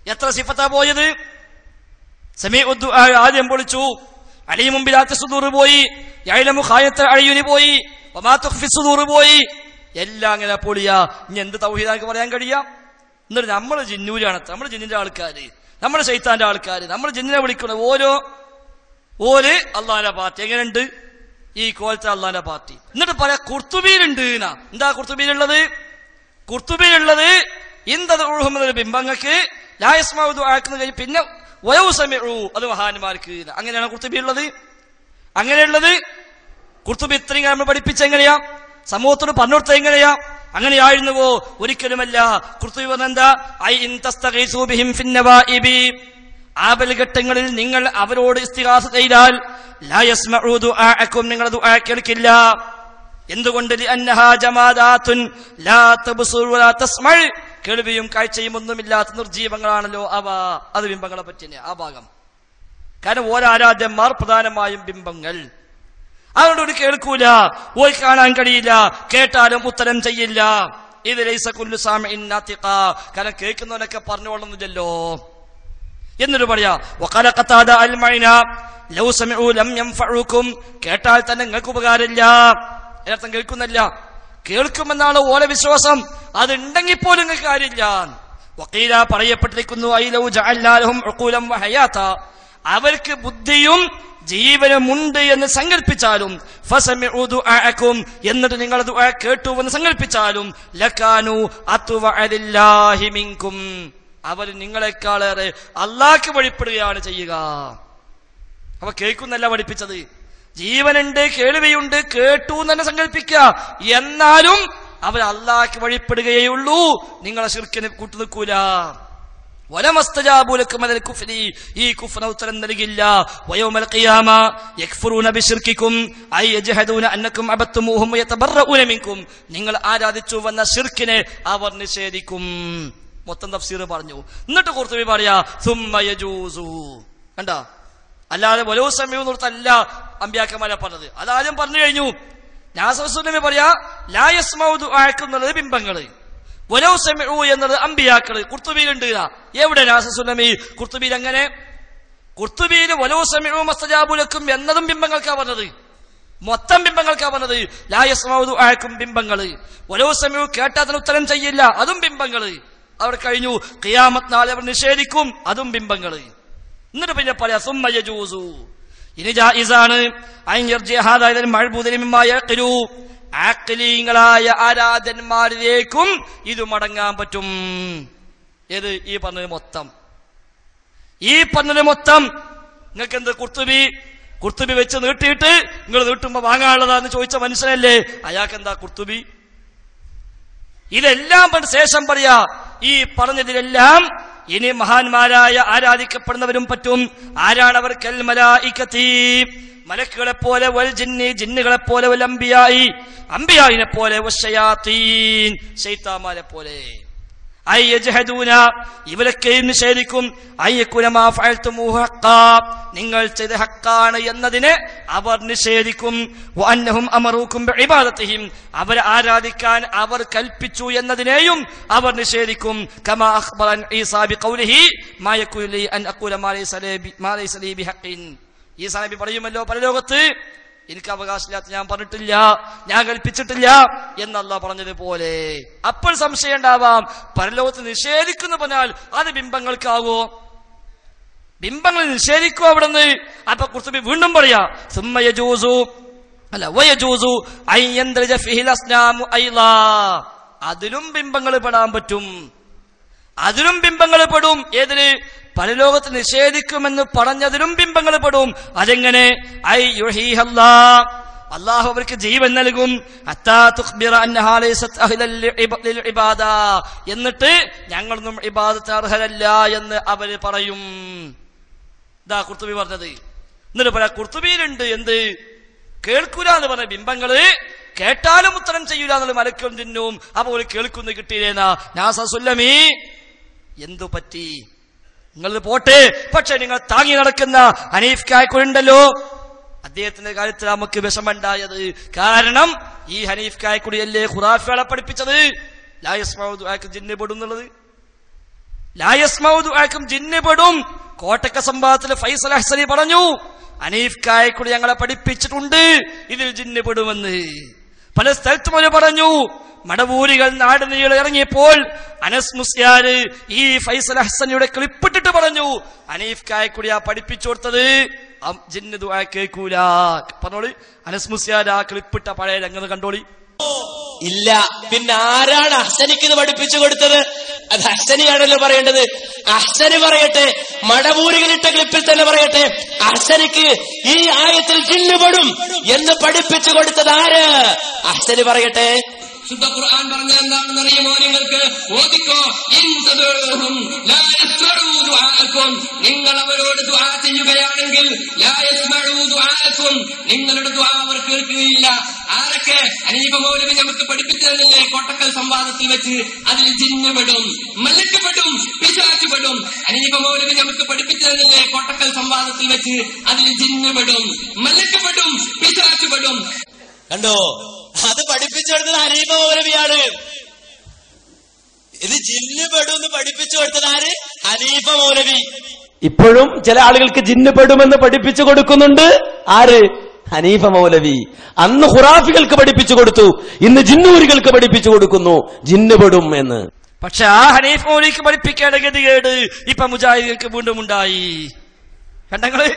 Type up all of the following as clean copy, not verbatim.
എത്ര സിഫത്താ പോയത്? സമീഉ ദുആ ആദ്യം പൊളിച്ചു, അലീമുൻ ബിദാത്തി സുദൂർ പോയി, യഅലമു ഖായത്തുൽ അയ്യുനി പോയി, വമാ തുഖ്ഫി സുദൂർ പോയി. എല്ലാം അങ്ങനെ പൊളിയാ. ഇനി എന്ത് തൗഹീദാക്ക് പറയാൻ കഴിയാ? എന്നിട്ട് നമ്മൾ ജിന്നൂരാണ്, നമ്മൾ ജിന്നിന്റെ ആൾക്കാര്, നമ്മൾ ശൈത്താന്റെ ആൾക്കാര്, നമ്മൾ ജിന്നിനെ വിളിക്കണം ഓര് അള്ളാന്റെ പാർട്ടി. എങ്ങനെയുണ്ട് ഈ കോലത്തെ അള്ളാന്റെ പാർട്ടി? എന്നിട്ട് പറയാ ഖുർത്തുബിയിലുണ്ട്. എന്താ ഖുർത്തുബിയിലുള്ളത്? ഖുർത്തുബിയിലുള്ളത് ഇന്ദദുഹും ബിംബങ്ങൾക്ക് ലായസ്മഉ ദുആക്കുന്ന കഴിഞ്ഞ് പിന്നെ വയൗസമിഉ അത് മഹാന്മാർക്ക്. അങ്ങനെയാണ് ഖുർത്തുബിയുള്ളത്. അങ്ങനെയുള്ളത് ഖുർത്തുബി ഇത്രയും നമ്മൾ പഠിപ്പിച്ചെങ്ങനെയാ? സമൂഹത്തോട് പറഞ്ഞുകൊടുത്ത എങ്ങനെയാ? അങ്ങനെയായിരുന്നുവോ? ഒരിക്കലുമല്ല. ഖുർത്തുബി പറഞ്ഞെന്താ? ഐ ഇൻ തസ്തഗീസു ബിഹിം ഫിന്നവാഇബി, ആപൽഘട്ടങ്ങളിൽ നിങ്ങൾ അവരോട് ഇസ്തിഗാസ ചെയ്താൽ ലാ യസ്മഉ ദുആഅക്കും, നിങ്ങളുടെ ദുആ കേൾക്കില്ല. എന്തുകൊണ്ട്? ലിഅന്നഹാ ജമാദാത്തുൻ ലാ തബ്സുർ വലാ തസ്മഉ, കേൾവിയും കാഴ്ചയും ഒന്നുമില്ലാത്ത നിർജീവങ്ങളാണല്ലോ അവ. അത് ബിംബങ്ങളെ പറ്റിയ ആ ഭാഗം. കാരണം ഓരാരാധ്യന്മാർ പ്രധാനമായും ബിംബങ്ങൾ. അതുകൊണ്ട് ഒരു കേൾക്കൂല, ഓര് കാണാൻ കഴിയില്ല, കേട്ടാലും ഉത്തരം ചെയ്യില്ല. ഇത് ലൈസ കുല്ലു സാമിഇൻ നാതിഖ, കാരണം കേൾക്കുന്നവനൊക്കെ പറഞ്ഞോളുന്നില്ലല്ലോ എന്നിട്ട് പറയാ. വഖാല ഖതാദ അൽ മൈന ലൗ സമിഉ ലം യൻഫഉകും, കേട്ടാൽ തന്നെ നിങ്ങൾക്ക് ഉപകാരമില്ല. എന്നർത്ഥം കേൾക്കുന്നില്ല, കേൾക്കുമെന്നാണ് ഓല വിശ്വാസം. അതുണ്ടെങ്കിൽ പോലും നിങ്ങൾക്ക് കാര്യമില്ല. വഖീല പറയപ്പെട്ടിരിക്കുന്നു ഐ ലൗ ജഅൽനാ ലഹും ഉഖൂലൻ വഹയാത, അവർക്ക് ബുദ്ധിയും ജീവനുമുണ്ട് എന്ന് സങ്കല്പിച്ചാലും ഫസമിഉ ദുആഅക്കും, എന്നിട്ട് നിങ്ങളുടെ ദുആ കേട്ടുവെന്ന് സങ്കല്പിച്ചാലും ലകാനു അത്വഅ ലില്ലാഹി മിൻകും, അവർ നിങ്ങളെക്കാളേറെ അള്ളാഹ്ക്ക് വഴിപ്പെടുകയാണ് ചെയ്യുക. അവ കേൾക്കുന്നല്ല പഠിപ്പിച്ചത്. ജീവനുണ്ട്, കേൾവിയുണ്ട്, കേട്ടു തന്നെ സങ്കല്പിക്കുക. എന്നാലും അവർ അള്ളാഹ്ക്ക് വഴിപ്പെടുകയുള്ളൂ, നിങ്ങളെ ശിർക്കിന് കൂട്ടുനിൽക്കൂല. വലമസ്തജാബുലക്കും അലൽ കുഫ്രി, ഈ കുഫ്റിന് ഉത്തരം നൽകില്ല. വയൗമൽ ഖിയാമ യക്ഫുറൂന ബിശിർക്കിക്കും ഐ യജ്ഹദൂന അന്നകും അബത്തുമൂഹും വയതബറഊന മിൻകും, നിങ്ങൾ ആരാധിച്ചു വന്ന ശിർക്കിനെ അവർ നിഷേധിക്കും. മൊത്തം തഫ്സീർ പറഞ്ഞു. എന്നിട്ട് ഖുർത്തുബി പറയാ സുമ്മ യജൂസു. കണ്ടാ, അല്ലാതെ വലോ സമയം നിർത്തല്ല അമ്പിയാക്കന്മാരെ പറഞ്ഞത്. അതാദ്യം പറഞ്ഞു കഴിഞ്ഞു. നാസസുല്ലമി പറയാ ലാ യസ്മഉ ദുആഅക്കുന്നുള്ളത് ബിംബങ്ങള്, വലൗ സമിഉ എന്നത് അമ്പിയാക്കള്. ഖുർത്തുബിയിലുണ്ട്. എവിടെ നാസസുല്ലമി? ഖുർത്തുബിയിൽ അങ്ങനെ? ഖുർത്തുബിയിൽ വലൗ സമിഉ മസ്തജാബു ലക്കും എന്നതും ബിംബങ്ങൾക്കാ പറഞ്ഞത്, മൊത്തം ബിംബങ്ങൾക്കാ പറഞ്ഞത്. ലാ യസ്മഉ ദുആഅക്കും ബിംബങ്ങള്, വലൗ സമിഉ കേട്ടാൽ ഉത്തരം ചെയ്യില്ല, അതും ബിംബങ്ങള്. അവിടെ കഴിഞ്ഞു. ഖിയാമത്ത് നാളെ അവർ നിഷേധിക്കും, അതും ബിംബങ്ങള്. എന്നിട്ട് പിന്നെ പറയാ സുമ്മ യജൂസു, ഇനി ജായിസാണ് ആഖിലീങ്ങളായ ആരാധന്മാരിലേക്കും ഇത് മടങ്ങാൻ പറ്റും. ഏത്? ഈ പറഞ്ഞത് മൊത്തം. ഈ പറഞ്ഞത് മൊത്തം. നിങ്ങൾക്ക് എന്ത് ഖുർത്തുബി വെച്ച് നീട്ടിയിട്ട് നിങ്ങൾ നീട്ടുമ്പോ വാങ്ങാനുള്ളതാന്ന് ചോദിച്ച മനുഷ്യനല്ലേ, അയാൾക്ക് എന്താ ഖുർത്തുബി? ഇതെല്ലാം ശേഷം പറയാ ഈ പറഞ്ഞതിലെല്ലാം ഇനി മഹാന്മാരായ ആരാധിക്കപ്പെടുന്നവരും പറ്റും. ആരാണവർ? കൽ മലായികതി, മലക്കുകളെ പോലെ, വൽ ജിന്നി, ജിന്നുകളെ പോലെ, വൽ അംബിയായി, അംബിയായിനെ പോലെ, വശയാതീൻ, ശൈത്താന്മാരെ പോലെ. ഐ യജ്ഹദൂന, ഇവരൊക്കെയും നിഷേധിക്കും. ഐ യകുന മാ ഫഅൽതുമൂഹു ഹഖ്ഖാ, നിങ്ങൾ ചെയ്ത ഹഖാണ് എന്നതിനെ അവർ നിഷേധിക്കും. വഅന്നഹും അമറൂകും ബിഇബാദതിഹിം, അവരെ ആരാധിക്കാൻ അവർ കൽപ്പിച്ചു എന്നതിനെയും അവർ നിഷേധിക്കും. കമാ അഖ്ബറൻ ഈസാ ബിഖൗലിഹി മാ യകുലു ലി അൻ അഖൂല മാ ലൈസ ലി ബിഹഖിൻ. ഈസാ നബി പറയുമല്ലോ പരലോകത്ത്, എനിക്ക് അവകാശമില്ലാത്ത ഞാൻ പറഞ്ഞിട്ടില്ല, ഞാൻ കൽപ്പിച്ചിട്ടില്ല എന്നല്ല പറഞ്ഞതുപോലെ. അപ്പോൾ സംശയം ഉണ്ടാവാം, പരലോകത്ത് നിഷേധിക്കുന്നു പറഞ്ഞാൽ അത് ബിംബങ്ങൾക്കാവോ? ബിംബങ്ങൾ നിഷേധിക്കോ അവിടുന്ന്? അപ്പൊ ഖുർത്തുബി വീണ്ടും പറയാ സുമ്മ യജൂസു അല്ല വയജൂസു അൻ യൻദറജ ഫിഹിൽ അസ്നാമു ഐളാ, അതിലും ബിംബങ്ങൾ പെടാൻ പറ്റും, അതിലും ബിംബങ്ങൾ പെടും. ഏതിന്? പരലോകത്ത് നിഷേധിക്കുമെന്ന് പറഞ്ഞതിലും ബിംബങ്ങൾ പെടും. അതെങ്ങനെ? ഐ യുഹീഹല്ലാ, അല്ലാഹു അവർക്ക് ജീവൻ നൽകും. ഹത്താ തുഖ്ബിറ അന്നഹാ ലൈസത് അഹ്ലൽ ലിൽ ഇബാദ, എന്നിട്ട് ഞങ്ങളൊന്നും ഇബാദത്ത് അർഹരല്ല എന്ന് അവര് പറയും. ഇതാ ഖുർത്തുബി പറഞ്ഞത്. എന്നിട്ട് പറയാ ഖുർത്തുബിയിലുണ്ട് എന്ത്? കേൾക്കൂല എന്ന് പറഞ്ഞ ബിംബങ്ങള്, കേട്ടാലും ഉത്തരം ചെയ്യൂല എന്നുള്ള മലക്കും തിന്നും. അപ്പൊ ഒരു കേൾക്കുന്നു കിട്ടിയില്ലേന്നാ. നാസസുല്ലമി എന്തു പറ്റി? നിങ്ങൾ പോട്ടെ, പക്ഷെ നിങ്ങൾ താങ്ങി നടക്കുന്ന ഹനീഫ് കായ്ക്കുണ്ടല്ലോ, അദ്ദേഹത്തിന്റെ കാര്യത്തിൽ നമുക്ക് വിഷമുണ്ടായത്. കാരണം ഈ ഹനീഫ് കായ്ക്കുടിയല്ലേ ഖുറാഫികളെ പഠിപ്പിച്ചത് ലാ യസ്മഉ ദുആഅക ജിന്ന് പെടുന്നുള്ളത്. ലാ യസ്മഉ ദുആക്കും ജിന്ന് പെടും. കോട്ടക്ക സംഭവത്തിൽ ഫൈസൽ അഹ്സനി പറഞ്ഞു, ഹനീഫ് കായക്കൂടി ഞങ്ങളെ പഠിപ്പിച്ചിട്ടുണ്ട് ഇതിൽ ജിന്ന് പെടുമെന്ന്. പല സ്ഥലത്തും അവർ പറഞ്ഞു. മടവൂരികൾ നാട് നീളെ ഇറങ്ങിയപ്പോൾ അനസ് മുസ്ലിയാർ ഈ ഫൈസൽ അഹ്സനിയുടെ ക്ലിപ്പിട്ടിട്ട് പറഞ്ഞു, ഹനീഫ് കായക്കൂടി ആ പഠിപ്പിച്ചു കൊടുത്തത് ജിന്ന് ദുആ കേൾക്കൂല. പറഞ്ഞോളി, അനസ് മുസ്ലിയാർ ആ ക്ലിപ്പിട്ട പഴയ രംഗം കണ്ടോളി. ഇല്ല, പിന്നെ ആരാണ് അഹ്സനിക്ക് ഇത് പഠിപ്പിച്ചു കൊടുത്തത്? അത് അഹ്സനിയാണല്ലോ പറയേണ്ടത്. അഹ്സനി പറയട്ടെ, മടവൂരികളിട്ട ക്ലിപ്പിൽ തന്നെ പറയട്ടെ, അഹ്സനിക്ക് ഈ ആയത്തിൽ ജിന്ന് പെടും എന്ന് പഠിപ്പിച്ചു കൊടുത്തത് ആര്? അഹ്സനി പറയട്ടെ. ശുദ്ധ ഖുർആൻ പറഞ്ഞ എന്താണെന്ന് അറിയുമോ നിങ്ങൾക്ക്? ഓദിക്കോ, നിങ്ങൾ അവരോട് ദുആ ചെയ്യുകയാണെങ്കിൽ നിങ്ങളുടെ ദുആ അവർ കേൾക്കുകയില്ല. ആരൊക്കെ? ഹനീഫ മൗലവി നമുക്ക് പഠിപ്പിച്ചു തന്നില്ലേ കോട്ടക്കൽ സംവാദത്തിൽ വെച്ച്? അതിൽ ജിന്ന് പെടും, മലക്ക് പെടും, പിശാച് പെടും. ഹനീഫ മൗലവി നമുക്ക് പഠിപ്പിച്ചു തന്നില്ലേ കോട്ടക്കൽ സംവാദത്തിൽ വെച്ച്? അതിൽ ജിന്ന് പെടും, മലക്ക് പെടും, പിശാച് പെടും. കണ്ടോ? അത് പഠിപ്പിച്ചു കൊടുത്തത് ഹനീഫ മൗലവിയാണ്. ഇത് ജിന്ന് പെടും എന്ന് പഠിപ്പിച്ചു കൊടുത്തത് ആര്? ഹനീഫ മൗലവി. ഇപ്പോഴും ചില ആളുകൾക്ക് ജിന്ന് പെടുമെന്ന് പഠിപ്പിച്ചു കൊടുക്കുന്നുണ്ട്. ആര്? ഹനീഫ മൗലവി. അന്ന് ഖുറാഫികൾക്ക് പഠിപ്പിച്ചു കൊടുത്തു, ഇന്ന് ജിന്നൂരികൾക്ക് പഠിപ്പിച്ചു കൊടുക്കുന്നു ജിന്ന് പെടും എന്ന്. പക്ഷെ ആ ഹനീഫ് മൗലവിക്ക് പഠിപ്പിക്കേണ്ട ഗതികേട് ഇപ്പൊ മുജാഹിദുകൾക്ക് വീണ്ടും ഉണ്ടായി. കണ്ടങ്ങള്,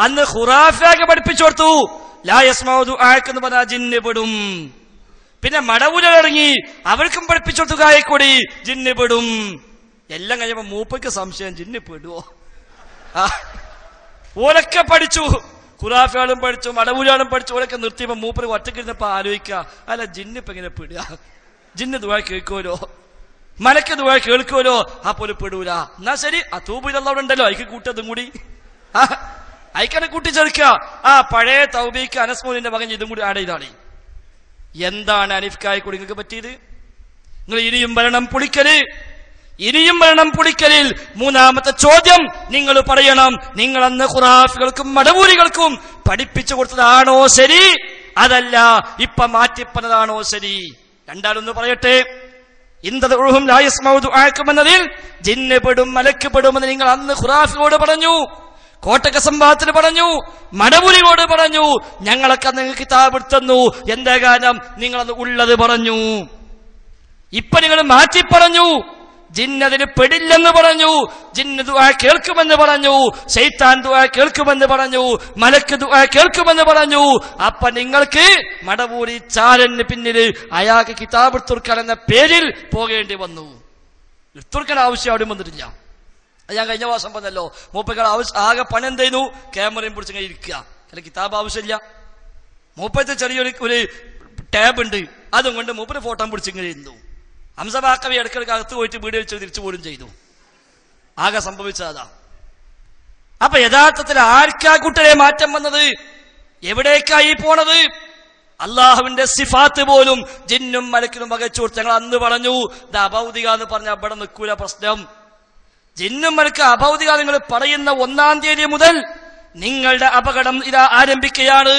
അന്ന് ഖുറാഫിയൊക്കെ പഠിപ്പിച്ചു കൊടുത്തു ലാ യസ്മഉ ദുആക്ക് എന്ന് പറഞ്ഞാൽ ജിന്ന് പെടും. പിന്നെ മടവൂരിറങ്ങി അവർക്കും പഠിപ്പിച്ചു കൊടുത്തു കായക്കൂടി ജിന്ന് പെടും. എല്ലാം കഴിയുമ്പോ മൂപ്പയ്ക്ക് സംശയം, ജിന്ന് പെടുവോ? ഓരൊക്കെ പഠിച്ചു, ഖുറാഫിയാളും പഠിച്ചു, മടവൂരാളും പഠിച്ചു. ഓരൊക്കെ നിർത്തിയപ്പോ മൂപ്പര് ഒറ്റക്കിരുന്നപ്പോ ആലോചിക്കുക, അല്ല ജിന്ന് ഇപ്പൊ എങ്ങനെ പെടുക? ജിന്ന് ദുആ കേൾക്കുമല്ലോ, മലക്ക് ദുആ കേൾക്കുമല്ലോ, ആ പോലെ പെടൂല. എന്നാ ശരി, ആ തൂബിലവിടെ ഉണ്ടല്ലോ, അയക്ക് കൂട്ടതും കൂടി അയക്കാനെ കൂട്ടിച്ചേർക്കുക. ആ പഴയ തൗബീക്ക് അനസ്മോലിന്റെ മകൻ ഇതും കൂടി ആഡ് ചെയ്താളി. എന്താണ് ഹനീഫ് കായക്കൂടി നിങ്ങൾക്ക് പറ്റിയത്? നിങ്ങൾ ഇനിയും ഭരണം പൊളിക്കല്, ഇനിയും ഭരണം പൊളിക്കലിൽ മൂന്നാമത്തെ ചോദ്യം നിങ്ങൾ പറയണം, നിങ്ങൾ അന്ന് ഖുറാഫികൾക്കും മടവൂരികൾക്കും പഠിപ്പിച്ചു കൊടുത്തതാണോ ശരി, അതല്ല ഇപ്പൊ മാറ്റിപ്പറഞ്ഞതാണോ ശരി? രണ്ടാളൊന്ന് പറയട്ടെ. ഇന്തദഉഹും ലാ യസ്മഉ ദുആക്കും എന്നതിൽ ജിന്ന് പെടും, മലക്ക് പെടുമെന്ന് നിങ്ങൾ അന്ന് ഖുറാഫിയോട് പറഞ്ഞു, കോട്ടക്ക സംഭവത്തിന് പറഞ്ഞു, മടവൂരിയോട് പറഞ്ഞു. ഞങ്ങളൊക്കെ നിങ്ങൾക്ക് കിതാബ് തന്നു. എന്താ കാരണം? നിങ്ങളത് ഉള്ളത് പറഞ്ഞു. ഇപ്പൊ നിങ്ങൾ മാറ്റി പറഞ്ഞു. ജിന്നതിന് പെടില്ലെന്ന് പറഞ്ഞു, ജിന്ന് ദുആ കേൾക്കുമെന്ന് പറഞ്ഞു, ശൈത്താൻ ദുആ കേൾക്കുമെന്ന് പറഞ്ഞു, മലക്ക് ദുആ കേൾക്കുമെന്ന് പറഞ്ഞു. അപ്പൊ നിങ്ങൾക്ക് മടവൂരി ചാരന് പിന്നിൽ അയാൾക്ക് കിതാബ് തുർക്കാൻ എന്ന പേരിൽ പോകേണ്ടി വന്നു. തുർക്കാൻ ആവശ്യം അവിടെ വന്നിട്ടില്ല. അത് ഞാൻ കഴിഞ്ഞ മാസം പറഞ്ഞല്ലോ, മൂപ്പയ്ക്ക് ആകെ പണി എന്തായിരുന്നു? ക്യാമറയും പിടിച്ച് ഇരിക്കുക, അല്ല കിതാബ് ആവശ്യമില്ല. മൂപ്പത്തെ ചെറിയൊരു ടാബ് ഉണ്ട്, അതും കൊണ്ട് മൂപ്പര് ഫോട്ടോ പിടിച്ചിങ്ങനെ ഇരുന്നു. ഹംസബാക്കവി ഇടയ്ക്കിടയ്ക്ക് അകത്ത് പോയിട്ട് വീഡിയോ വെച്ച് തിരിച്ചു പോലും ചെയ്തു. ആകെ സംഭവിച്ചതാ. അപ്പൊ യഥാർത്ഥത്തിൽ ആർക്കാ കൂട്ടരെ മാറ്റം വന്നത്? എവിടേക്കായി പോണത്? അള്ളാഹുവിന്റെ സിഫാത്ത് പോലും ജിന്നും മലക്കിനും വകച്ചു കൊടുത്ത് ഞങ്ങൾ അന്ന് പറഞ്ഞു, ഇത് അഭൗതിക എന്ന് പറഞ്ഞ അവിടെ നിൽക്കൂല പ്രശ്നം. ജിന്നും മലക്ക് അഭൗതിക നിങ്ങൾ പറയുന്ന 1-ാം തീയതി മുതൽ നിങ്ങളുടെ അപകടം ഇതാ ആരംഭിക്കുകയാണ്,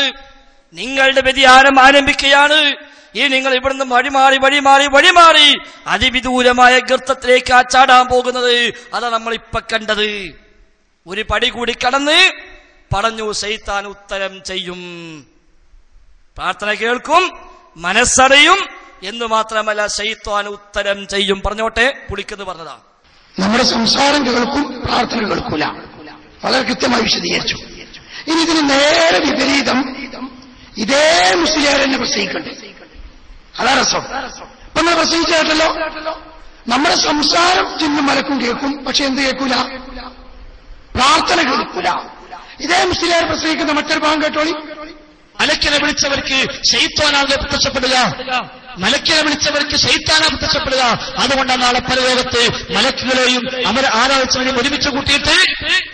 നിങ്ങളുടെ വ്യതിയാനം ആരംഭിക്കുകയാണ്. ഈ നിങ്ങൾ ഇവിടുന്ന് വഴിമാറി അതിവിദൂരമായ ഗർത്തത്തിലേക്ക് ചാടാൻ പോകുന്നത്. അതാ നമ്മൾ ഇപ്പൊ കണ്ടത്. ഒരു പടി കൂടി കടന്ന് പറഞ്ഞു, ശൈത്താൻ ഉത്തരം ചെയ്യും, പ്രാർത്ഥന കേൾക്കും, മനസ്സറിയും എന്ന് മാത്രമല്ല ശൈത്താൻ ഉത്തരം ചെയ്യും. പറഞ്ഞോട്ടെ, പുളിക്കെന്ന് പറഞ്ഞതാ. നമ്മുടെ സംസാരം കേൾക്കും, പ്രാർത്ഥന കേൾക്കൂല. വളരെ കൃത്യമായി വിശദീകരിച്ചു. ഇനി ഇതിന് നേരെ വിപരീതം ഇതേ മുസ്ലിയാർ എന്നെ പ്രസംഗിക്കണ്ടേ? അതാ രസം. ഇപ്പൊ നമ്മൾ പ്രസംഗിച്ചേട്ടല്ലോ, നമ്മുടെ സംസാരം ജിന്നും മലക്കും കേൾക്കും, പക്ഷെ എന്ത് കേൾക്കൂല? പ്രാർത്ഥന കേൾക്കൂല. ഇതേ മുസ്ലിയാർ പ്രസംഗിക്കുന്ന മറ്റൊരു ഭാഗം കേട്ടോളി. മലക്കിനെ വിളിച്ചവർക്ക് ശൈത്താനാണ് പ്രത്യക്ഷപ്പെടുക, മലക്കിനെ വിളിച്ചവർക്ക് ശൈത്താനാണ് പ്രത്യക്ഷപ്പെടുക. അതുകൊണ്ടാണ് നാളെ പരലോകത്ത് മലക്കുകളെയും അവർ ആരാധിച്ചവരെയും ഒരുമിച്ച് കൂട്ടിയിട്ട്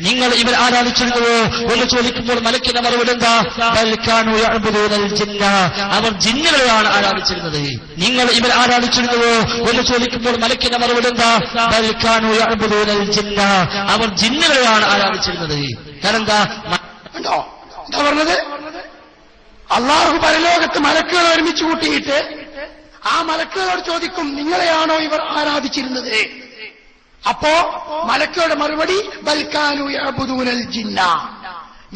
നിങ്ങൾ ഇവർ ആരാധിച്ചിരുന്നുവോ എന്ന് ചോദിക്കുമ്പോൾ മലക്കിന്റെ മറുപടി എന്താ? അവർ ജിന്നുകളെയാണ് ആരാധിച്ചിരുന്നത്. നിങ്ങൾ ഇവർ ആരാധിച്ചിരുന്നുവോ എന്ന് ചോദിക്കുമ്പോൾ മലക്കിന്റെ മറുപടി എന്താ? അവർ ജിന്നുകളെയാണ് ആരാധിച്ചിരുന്നത്. കാരണം എന്താ പറഞ്ഞത്? അള്ളാഹു പരലോകത്ത് മലക്കുകൾ ഒരുമിച്ച് കൂട്ടിയിട്ട് ആ മലക്കുകളോട് ചോദിക്കും, നിങ്ങളെയാണോ ഇവർ ആരാധിച്ചിരുന്നത്? അപ്പോ മലക്കുകളുടെ മറുപടി ബൽകാനു യഅ്ബുദൂനൽ ജിന്ന,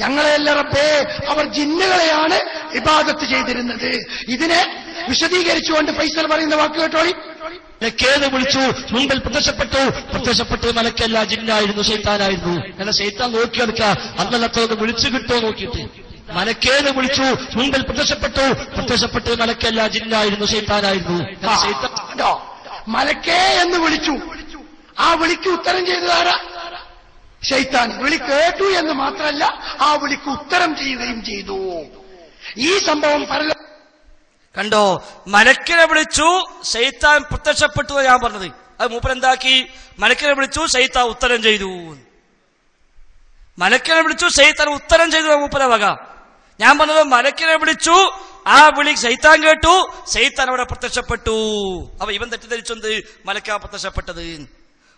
ഞങ്ങളെയല്ല റബ്ബേ, അവർ ജിന്നുകളെയാണ് ഇബാദത്ത് ചെയ്തിരുന്നത്. ഇതിനെ വിശദീകരിച്ചുകൊണ്ട് ഫൈസൽ പറയുന്ന വാക്ക് കേട്ടോളി. മലക്കേത് വിളിച്ചു, മുമ്പിൽ പ്രത്യക്ഷപ്പെട്ടു മലക്കല്ല, ജിന്നായിരുന്നു, ശൈത്താനായിരുന്നു. അല്ല, ശൈത്താൻ നോക്കിയെടുക്കുക അന്നലത്തൊന്ന് വിളിച്ചു കിട്ടുമോ നോക്കിയിട്ട്. മലക്കേത് വിളിച്ചു, മുമ്പിൽ പ്രത്യക്ഷപ്പെട്ടു മലക്കല്ല, ജിന്നായിരുന്നു, ശൈത്താനായിരുന്നു. മലക്കേ എന്ന് വിളിച്ചു, ആ വിളിക്ക് ഉത്തരം ചെയ്തതാരാ? ശൈത്താൻ. വിളി കേട്ടു എന്ന് മാത്രമല്ല, ആ വിളിക്ക് ഉത്തരം ചെയ്യുകയും ചെയ്തു. ഈ സംഭവം കണ്ടോ? മലക്കിനെ വിളിച്ചു, ശൈത്താൻ പ്രത്യക്ഷപ്പെട്ടു. ഞാൻ പറഞ്ഞത് അത് മൂപ്പരെന്താക്കി? മലക്കിനെ വിളിച്ചു, ശൈത്താൻ ഉത്തരം ചെയ്തു. മലക്കിനെ വിളിച്ചു, ശൈത്താൻ ഉത്തരം ചെയ്തു മൂപ്പരെ വക. ഞാൻ പറഞ്ഞത് മലക്കിനെ വിളിച്ചു, ആ വിളി ശൈത്താൻ കേട്ടു, ശൈത്താൻ അവിടെ പ്രത്യക്ഷപ്പെട്ടു. അപ്പൊ ഇവൻ തെറ്റിദ്ധരിച്ചെന്ത്? മലക്കാ പ്രത്യക്ഷപ്പെട്ടത്.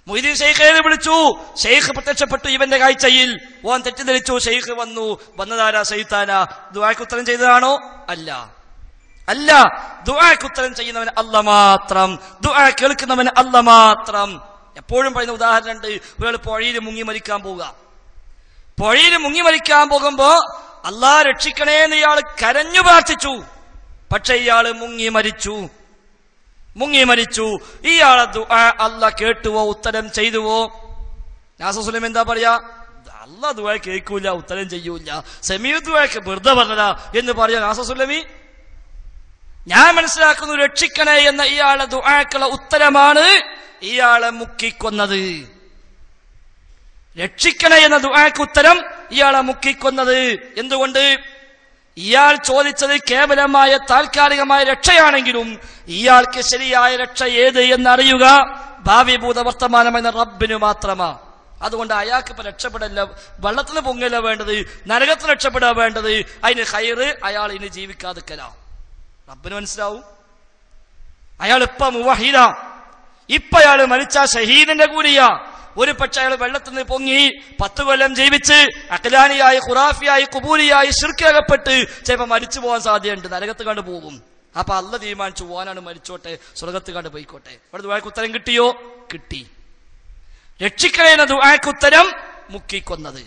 മൊയ്തീൻ ഷെയ്ഖിനെ വിളിച്ചു, ഷെയ്ഖ് പ്രത്യക്ഷപ്പെട്ടു ഇവന്റെ കാഴ്ചയിൽ. ഓൻ തെറ്റിദ്ധരിച്ചു, ഷെയ്ഖ് വന്നതാരാ? ശൈത്താനാ. ദുആക്ക് ഉത്തരം ചെയ്തതാണോ? അല്ല. ദുആക്ക് ഉത്തരം ചെയ്യുന്നവൻ അല്ല മാത്രം, ദുആ കേൾക്കുന്നവൻ അല്ല മാത്രം. എപ്പോഴും പറയുന്ന ഉദാഹരണമുണ്ട്. ഒരാൾ പുഴയിൽ മുങ്ങി മരിക്കാൻ പോവുക. പുഴയിൽ മുങ്ങി മരിക്കാൻ പോകുമ്പോ അല്ലാ രക്ഷിക്കണേന്ന് ഇയാൾ കരഞ്ഞു പ്രാർത്ഥിച്ചു. പക്ഷെ ഇയാള് മുങ്ങി മരിച്ചു. ഇയാളെ ദുആ അല്ലാഹ് കേട്ടുവോ? ഉത്തരം ചെയ്തുവോ? നാസസുലം എന്താ പറയാ? അല്ലാഹ് ദുആ കേൾക്കൂല, ഉത്തരം ചെയ്യൂല, സമീഉ ദുആക്ക് വെറുതെ പറഞ്ഞതാ എന്ന് പറയാ നാസസുലമി? ഞാൻ മനസ്സിലാക്കുന്നു, രക്ഷിക്കണേ എന്ന ഇയാളെ ദുആക്കുള്ള ഉത്തരമാണ് ഇയാളെ മുക്കിക്കൊന്നത്. രക്ഷിക്കണേ എന്ന ദുആക്ക് ഉത്തരം ഇയാളെ മുക്കിക്കൊന്നത്. എന്തുകൊണ്ട്? ഇയാൾ ചോദിച്ചത് കേവലമായ താൽക്കാലികമായ രക്ഷയാണെങ്കിലും ഇയാൾക്ക് ശരിയായ രക്ഷ ഏത് എന്നറിയുക ഭാവി ഭൂത വർത്തമാനമെന്ന റബ്ബിന് മാത്രമാ. അതുകൊണ്ട് അയാൾക്ക് ഇപ്പൊ രക്ഷപ്പെടല്ല, വെള്ളത്തിന് പൊങ്ങല വേണ്ടത്, നരകത്തിന് രക്ഷപ്പെടാൻ വേണ്ടത്. അതിന് ഖൈറ് അയാൾ ഇനി ജീവിക്കാതിക്കലാ. റബ്ബിന് മനസ്സിലാവും. അയാൾ ഇപ്പൊ മുവഹിദാ, ഇപ്പൊ അയാൾ മരിച്ച ഷഹീദിന്റെ കൂലിയാ. ഒരു പക്ഷെ അയാൾ വെള്ളത്തിൽ നിന്ന് പൊങ്ങി 10 കൊല്ലം ജീവിച്ച് അഖ്ലാനിയായി, ഖുറാഫിയായി, ഖുബൂലിയായി, ശിർക്കകപ്പെട്ട് ചിലപ്പോ മരിച്ചു പോകാൻ സാധ്യതയുണ്ട്, നരകത്ത് കണ്ടു പോകും. അപ്പൊ അല്ലാഹ് തീരുമാനിച്ചു പോകാനാണ്, മരിച്ചോട്ടെ, സ്വർഗത്ത് കണ്ടു പോയിക്കോട്ടെ. ഇവിടെ ദുആക്ക് ഉത്തരം കിട്ടിയോ? കിട്ടി. രക്ഷിക്കണേ എന്ന ദുആക്ക് ഉത്തരം മുക്കിക്കൊന്നത്.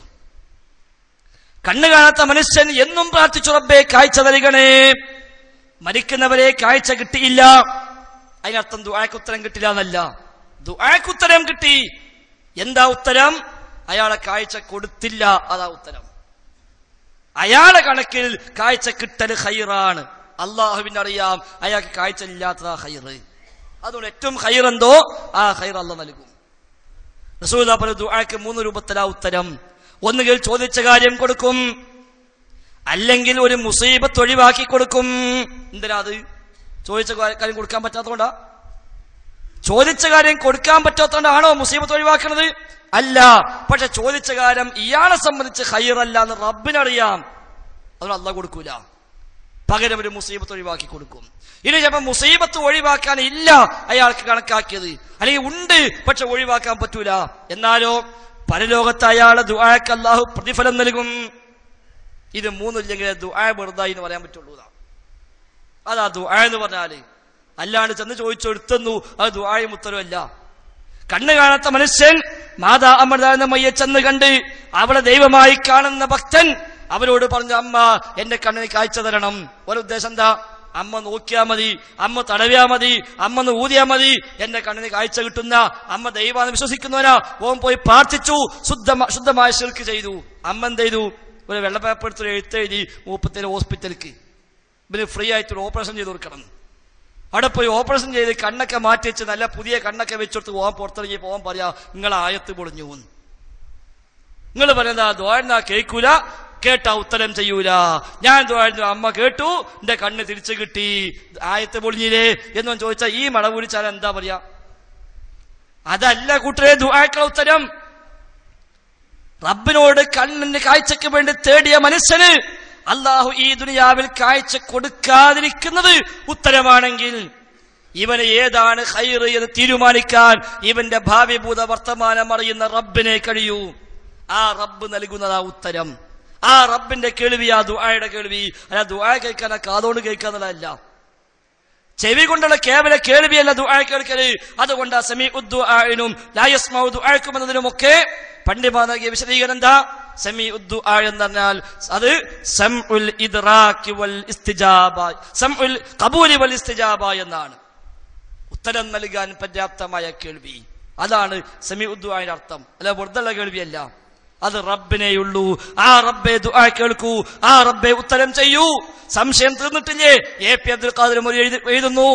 കണ്ണു കാണാത്ത മനുഷ്യൻ എന്നും പ്രാർത്ഥിച്ചു, റബ്ബേ കാഴ്ച നൽകണേ. മരിക്കുന്നവരെ കാഴ്ച കിട്ടിയില്ല, അതിനർത്ഥം ദുആക്ക് ഉത്തരം കിട്ടില്ല എന്നല്ല. ദുആക്ക് ഉത്തരം കിട്ടി. എന്താ ഉത്തരം? അയാളെ കാഴ്ച കൊടുത്തില്ല, അതാ ഉത്തരം. അയാളെ കണക്കിൽ കാഴ്ച കിട്ടൽ ഖൈറാണ്. അള്ളാഹുവിന് അറിയാം അയാൾക്ക് കാഴ്ച ഇല്ലാത്തതാ ഖൈറ്. അതുകൊണ്ട് ഏറ്റവും ഖൈർ എന്തോ ആ ഖൈർ അല്ലാഹ് നൽകും. റസൂലുള്ളാഹി പറഞ്ഞു, ദുആക്ക് 3 രൂപത്തിലാ ഉത്തരം. ഒന്നുകിൽ ചോദിച്ച കാര്യം കൊടുക്കും, അല്ലെങ്കിൽ ഒരു മുസീബത്ത് ഒഴിവാക്കി കൊടുക്കും. എന്തിനാ അത്? ചോദിച്ച കാര്യം കൊടുക്കാൻ പറ്റാത്തതുകൊണ്ടാ? ചോദിച്ച കാര്യം കൊടുക്കാൻ പറ്റാത്തതുകൊണ്ടാണോ മുസീബത്ത് ഒഴിവാക്കുന്നത്? അല്ല. പക്ഷെ ചോദിച്ച കാര്യം ഇയാളെ സംബന്ധിച്ച് ഖൈറല്ല എന്ന് റബ്ബിനറിയാം, അതുകൊണ്ട് അല്ലാഹ് കൊടുക്കൂല. പകരം ഒരു മുസീബത്ത് ഒഴിവാക്കി കൊടുക്കും. ഇനി ചിലപ്പോൾ മുസീബത്ത് ഒഴിവാക്കാൻ ഇല്ല അയാൾക്ക് കണക്കാക്കിയത്, അല്ലെങ്കിൽ ഉണ്ട് പക്ഷെ ഒഴിവാക്കാൻ പറ്റൂല. എന്നാലോ പരലോകത്ത് അയാളെ ദുആക്ക് അല്ലാഹു പ്രതിഫലം നൽകും. ഇത് 3 ഇല്ലെങ്കിൽ ദുആ വെറുതായി എന്ന് പറയാൻ പറ്റുള്ളൂ. അതാ ദുആ എന്ന് പറഞ്ഞാല്. അല്ലാണ്ട് ചെന്ന് ചോദിച്ചെടുത്തുന്നു, അത് ദുആയും ഉത്തരവല്ല. കണ്ണ് കാണാത്ത മനുഷ്യൻ മാതാ അമൃത എന്ന മയ്യെ ചെന്ന് കണ്ട് അവളെ ദൈവമായി കാണുന്ന ഭക്തൻ അവരോട് പറഞ്ഞു, അമ്മ എന്റെ കണ്ണിന് കാഴ്ച തരണം. ഉദ്ദേശം എന്താ? അമ്മ നോക്കിയാ മതി, അമ്മ തടവിയാ മതി, അമ്മ ഒന്ന് ഊതിയാ മതി, എന്റെ കണ്ണിന് കാഴ്ച കിട്ടുന്ന അമ്മ ദൈവമാണെന്ന് വിശ്വസിക്കുന്നവനാ. ഓൻ പോയി പ്രാർത്ഥിച്ചു, ശുദ്ധമായ ശിർക്ക് ചെയ്തു. അമ്മ എന്ത് ചെയ്തു? ഒരു വെള്ള പേപ്പർ എടുത്തൊരു എഴുത്തെഴുതി മൂപ്പത്തേര് ഹോസ്പിറ്റലിലേക്ക് ഇവന് ഫ്രീ ആയിട്ടൊരു ഓപ്പറേഷൻ ചെയ്ത് കൊടുക്കണം. അവിടെ പോയി ഓപ്പറേഷൻ ചെയ്ത് കണ്ണൊക്കെ മാറ്റി വെച്ച് നല്ല പുതിയ കണ്ണൊക്കെ വെച്ചെടുത്ത് പോകാൻ പുറത്തിറങ്ങി പോകാൻ പറയാ, നിങ്ങളെ ആയത്ത് പൊളിഞ്ഞു. നിങ്ങൾ പറയുന്നതാ ദുആ കേൾക്കൂല, കേട്ടാ ഉത്തരം ചെയ്യൂല. ഞാൻ ദുആ അമ്മ കേട്ടു, എന്റെ കണ്ണ് തിരിച്ചു കിട്ടി, ആയത്ത് പൊളിഞ്ഞില്ലേ എന്നും ചോദിച്ചാൽ ഈ മട കുടിച്ചാൽ എന്താ പറയാ? അതല്ല കൂട്ടരെ ദുആക്കുള്ള ഉത്തരം. റബ്ബിനോട് കണ്ണിന് കാഴ്ചക്ക് വേണ്ടി തേടിയ മനുഷ്യന് അല്ലാഹു ഈ ദുനിയാവിൽ കാഴ്ച കൊടുക്കാതിരിക്കുന്നത് ഉത്തരമാണെങ്കിൽ ഇവന് ഏതാണ് ഖൈർ എന്ന് തീരുമാനിക്കാൻ ഇവന്റെ ഭാവി ഭൂത വർത്തമാനം അറിയുന്ന റബ്ബിനെ കഴിയൂ. ആ റബ്ബ് നൽകുന്നതാ ഉത്തരം. ആ റബ്ബിന്റെ കേൾവി ആ ദുആയുടെ കേൾവി. അല്ല ദുആ കേൾക്കാൻ കാതോട് കേൾക്കാന്നല്ല. ചെവി കൊണ്ടുള്ള കേവല കേൾവിയല്ല ദുആ കേൾക്കല്. അതുകൊണ്ട് സമീഉദ് ദുആഇനും ലാ യസ്മഉ ദുആക്കും എന്നതിനുമൊക്കെ പണ്ഡിതന്മാർ നൽകിയ വിശദീകരണം എന്താ? സമീഉദ് ദുആ എന്ന് പറഞ്ഞാൽ അത് സംഉൽ ഇദ്റാകി വൽ ഇസ്തിജാബ, സംഉൽ ഖബൂലി വൽ ഇസ്തിജാബ എന്നാണ്. ഉത്തരം നൽകാൻ പര്യാപ്തമായ കേൾവി, അതാണ് സമീഉദ് ദുആയുടെ അർത്ഥം. അല്ല വെറുതെയുള്ള കേൾവിയല്ല. അത് റബ്ബിനെയുള്ളൂ. ആ റബ്ബെ ദുആ കേൾക്കൂ, ആ റബ്ബെ ഉത്തരം ചെയ്യൂ. സംശയം തീർന്നിട്ടില്ലേ? എ പി അബ്ദുൽ ഖാദിർ മൗലവി എഴുതുന്നു.